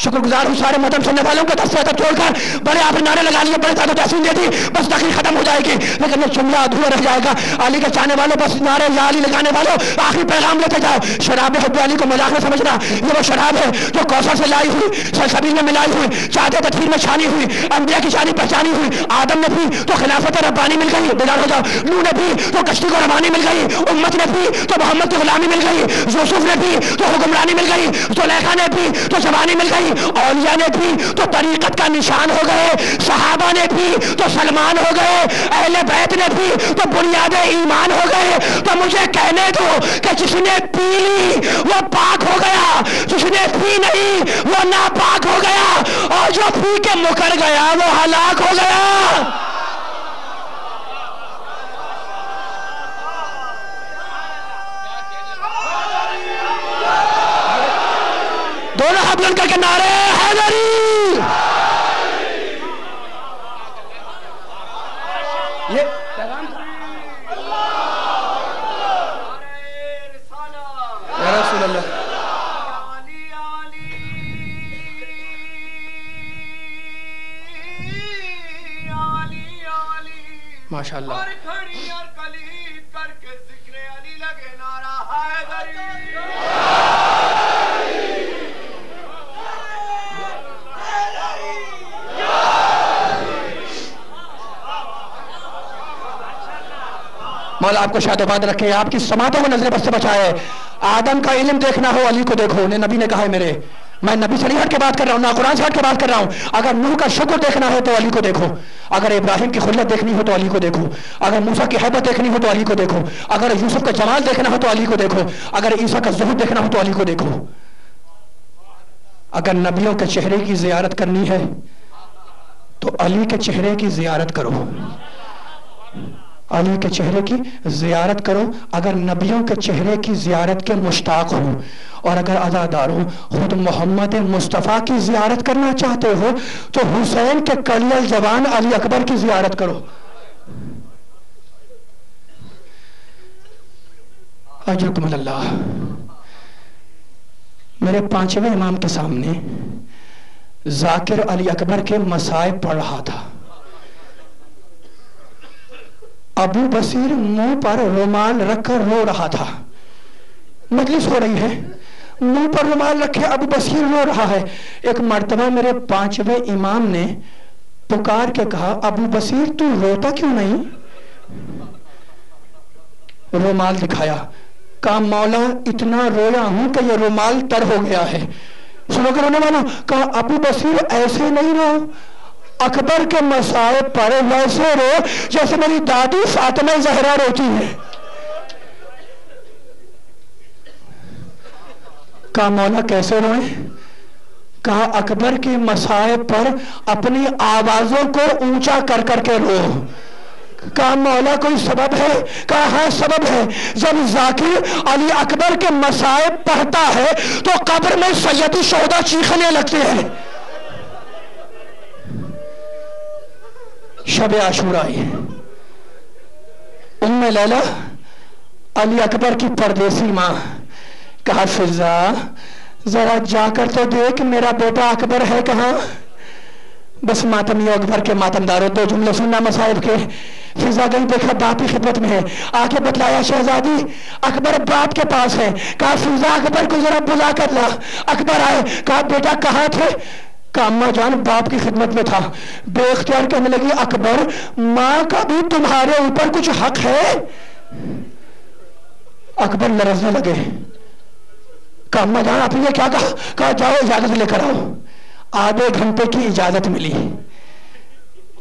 شکر گزار ہوں سارے محترم سننے والوں کا، دس سے ادب چھوڑ کر بڑے آپ نے نعرے لگا لیے، بڑے تعداد تحسین دے دی، بس تقریر ختم ہو جائے گی، لیکن یہ جملہ ادھورا رہ جائے گا۔ علی کے چاہنے والوں بس نعرے یا علی لگانے والوں آخری پیغام لیتے جاؤ، شراب حب علی کو مذاق نہ سمجھنا، یہ وہ شراب ہے جو کوثر سے لائی ہوئی، سلسبیل میں ملائی ہوئی، چادر تطہیر میں چھانی ہوئی، انبیاء کی شانی پہچانی ہوئی۔ آدم نے بھی تو خلافت ربانی مل گئی، بیدار ہو جاؤ، نوح نے بھی تو کشتی کو روانی مل گئی، امت نے بھی تو محمد کی غلامی مل گئی، یوسف نے بھی تو حکمرانی مل گئی، زلیخا نے بھی تو جوانی مل گئی، اولیاء نے بھی تو طریقت کا نشان ہو گئے، صحابہ نے بھی تو سلمان ہو گئے، اہل بیت نے بھی تو بنیاد ایمان ہو گئے۔ تو مجھے کہنے دو کہ جس نے پی لی وہ پاک ہو گیا، جس نے پی نہیں وہ ناپاک ہو گیا، اور جو پی کے مکر گیا وہ ہلاک ہو گیا۔ دونوں ہاتھ بلند کر کے نعرے حیدری۔ یہ پیغام یا رسول اللہ، ماشاء اللہ۔ مولا آپ کو شاد و آباد رکھے، آپ کی سماعتوں کو نظر بد سے بچائے۔ آدم کا علم دیکھنا ہو علی کو دیکھو، نبی نے کہا ہے میرے، میں نبی سے نہیں ہٹ کے بات کر رہا ہوں، نہ قرآن سے ہٹ کے بات کر رہا ہوں۔ اگر نوح کا شکر دیکھنا ہے تو علی کو دیکھو، اگر ابراہیم کی خلت دیکھنی ہو تو علی کو دیکھو، اگر موسیٰ کی حیبت دیکھنی ہو تو علی کو دیکھو، اگر یوسف کا جمال دیکھنا ہو تو علی کو دیکھو، اگر عیسیٰ کا زہد دیکھنا ہو تو علی کو دیکھو۔ اگر نبیوں کے چہرے کی زیارت کرنی ہے تو علی کے چہرے کی زیارت کرو، علی کے چہرے کی زیارت کرو۔ اگر نبیوں کے چہرے کی زیارت کے مشتاق ہو اور اگر عزاداروں خود محمد مصطفیٰ کی زیارت کرنا چاہتے ہو تو حسین کے کلی الجوان علی اکبر کی زیارت کرو. اجرکم اللہ. میرے 5ویں امام کے سامنے ذاکر علی اکبر کے مصائب پڑھ رہا تھا. ابو بصیر منہ پر رومال رکھ کر رو رہا تھا. مجلس ہو رہی ہے, منہ پر رومال رکھے ابو بصیر رو رہا ہے. ایک مرتبہ میرے 5ویں امام نے پکار کے کہا, ابو بصیر تو روتا کیوں نہیں؟ رومال دکھایا. کہا مولا اتنا رویا ہوں کہ یہ رومال تر ہو گیا ہے. سنو کہ رونے والا. کہا ابو بصیر ایسے نہیں رو, اکبر کے مصائب پر ویسے رو جیسے میری دادی فاطمہ زہرا روتی ہے. کہا مولا کیسے روئیں؟ کہا اکبر کے مصائب پر اپنی آوازوں کو اونچا کر کر کے رو. کہا مولا کوئی سبب ہے؟ کہا ہاں سبب ہے. جب ذاکر علی اکبر کے مصائب پڑھتا ہے تو قبر میں سید الشہداء چیخنے لگتے ہیں. شب عاشورا آئی, ام لیلہ علی اکبر کی پردیسی ماں. کہا فضا ذرا جا کر تو دیکھ میرا بیٹا اکبر ہے کہاں. بس ماتمی اکبر کے ماتمداروں 2 جملے سننا مصائب کے. فضا گئی, دیکھا باپ کی خدمت میں ہے. آ کے بتلایا شہزادی اکبر باپ کے پاس ہے. کہا فضا اکبر کو ذرا بلا کر لا. اکبر آئے. کہا بیٹا کہاں تھے؟ کہا اماں جان باپ کی خدمت میں تھا. بے اختیار کہنے لگی اکبر ماں کا بھی تمہارے اوپر کچھ حق ہے؟ اکبر لرزنے لگے. کہا اماں جان آپ نے کیا کہا؟ کہا جاؤ اجازت لے کر آؤ. آدھے گھنٹے کی اجازت ملی.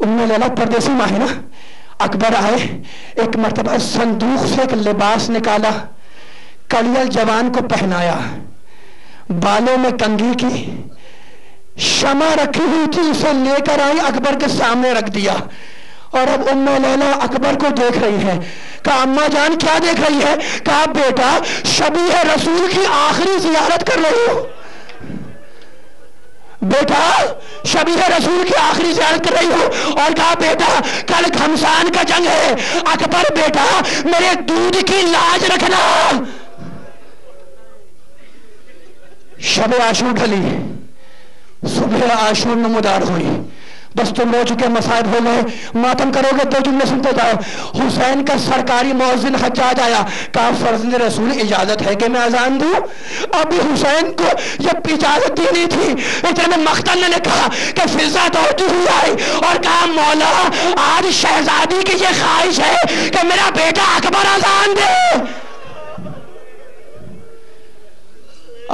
ام لیلہ پردیسی ماں ہے نا. اکبر آئے, ایک مرتبہ صندوق سے ایک لباس نکالا, کلی الجوان کو پہنایا, بالوں میں کنگھی کی, شمع رکھی ہوئی تھی اسے لے کر آئی, اکبر کے سامنے رکھ دیا. اور اب ام لیلہ اکبر کو دیکھ رہی ہے. کہا اماں جان کیا دیکھ رہی ہے؟ کہا بیٹا شبیہ رسول کی آخری زیارت کر رہی ہو. بیٹا شبیہ رسول کی آخری زیارت کر رہی ہو. اور کہا بیٹا کل گھمسان کا جنگ ہے. اکبر بیٹا میرے دودھ کی لاج رکھنا. شب عاشور ڈھلی, صبح عاشور نمودار ہوئی. بس تم رو چکے, مصائب ہو گئے, ماتم کرو گے. 2 جملے سنتے جاؤ. حسین کا سرکاری مؤذن حجاج آیا. کہا فرزند رسول اجازت ہے کہ میں اذان دوں؟ ابھی حسین کو یہ اجازت دینی تھی. اتنے میں مختل نے کہا کہ فضا دوڑتی ہوئی آئی اور کہا مولا آج شہزادی کی یہ خواہش ہے کہ میرا بیٹا اکبر اذان دے.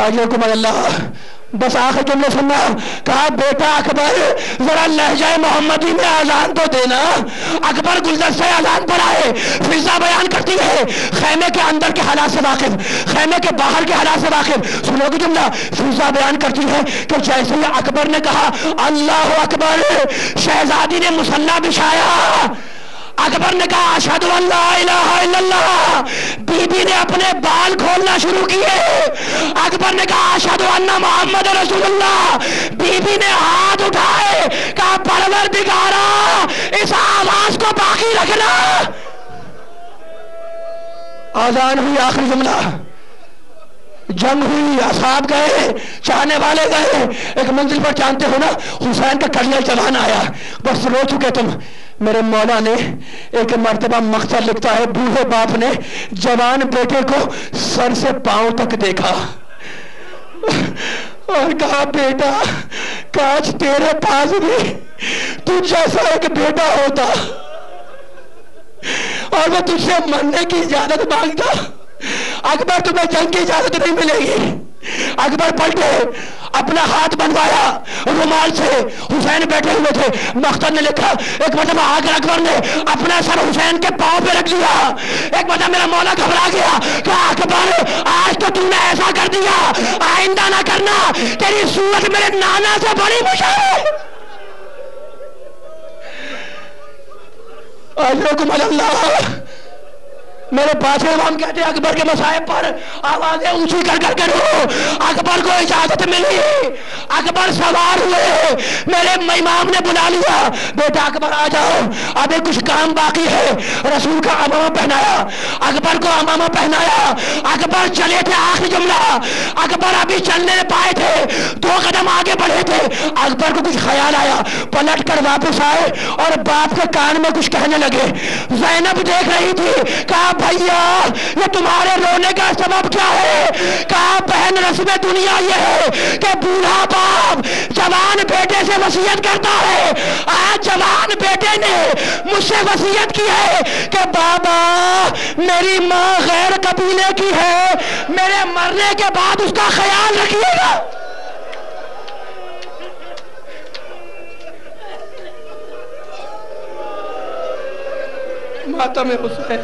آجرکم اللہ. بس آخر جملے سننا. کہا بیٹا اکبر ذرا لہجہ محمدی میں اذان تو دینا. اکبر گلدستے اذان پر آئے. فضا بیان کرتی ہے خیمے کے اندر کے حالات سے واقف, خیمے کے باہر کے حالات سے واقف. سنو گے جملہ. فضا بیان کرتی ہے کہ جیسے ہی اکبر نے کہا اللہ اکبر, شہزادی نے مصلی بچھایا. اکبر نے کہا اشہد ان لا الہ الا اللہ. بی بی نے اپنے بال کھولنا شروع کیے. اکبر نے کہا اشہد ان محمد رسول اللہ. بی بی نے ہاتھ اٹھائے, کہا پروردگارا اس آواز کو باقی رکھنا. آذان ہوئی, آخری جملہ. جنگ ہوئی, اصحاب گئے, چاہنے والے گئے. ایک منزل پر جانتے ہو نا حسین کا کلیہ جوان آیا. بس رو چکے تم. میرے مولا نے ایک مرتبہ مقصد لکھتا ہے بوڑھے باپ نے جوان بیٹے کو سر سے پاؤں تک دیکھا اور کہا بیٹا کاش تیرے پاس بھی تجھ جیسا ایک بیٹا ہوتا اور میں تجھ سے مرنے کی اجازت مانگتا. اکبر تمہیں جنگ کی اجازت نہیں ملے گی. اکبر پلٹے, اپنا ہاتھ بنوایا رومال سے. حسین بیٹھے ہوئے تھے. مختل نے لکھا ایک مرتبہ آ کر اکبر نے اپنا سر حسین کے پاؤں پہ رکھ لیا. ایک مرتبہ میرا مولا گھبرا گیا کہ اکبر آج تو تم نے ایسا کر دیا, آئندہ نہ کرنا, تیری صورت میرے نانا سے بڑی مشکل ہے. اجرکم اللہ. میرے پاس امام کہتے ہیں اکبر کے مصائب پر آوازیں اونچی کر کر کے رو. اکبر کو اجازت ملی, اکبر سوار ہوئے, میرے امام نے بلا لیا, بیٹا اکبر آ جاؤ, ابھی کچھ کام باقی ہے. رسول کا امامہ پہنایا, اکبر کو امامہ پہنایا, اکبر چلے تھے. آخری جملہ, اکبر ابھی چلنے پائے تھے, 2 قدم آگے بڑھے تھے, اکبر کو کچھ خیال آیا, پلٹ کر واپس آئے اور باپ کے کان میں کچھ کہنے لگے. زینب دیکھ رہی تھی, کہا بھیا یہ تمہارے رونے کا سبب کیا ہے؟ کہا بہن رسم دنیا یہ ہے کہ بوڑھا باپ جوان بیٹے سے وصیت کرتا ہے. آج جوان بیٹے نے مجھ سے وصیت کی ہے کہ بابا میری ماں غیر قبیلے کی ہے, میرے مرنے کے بعد اس کا خیال رکھیے گا. ماتم حسین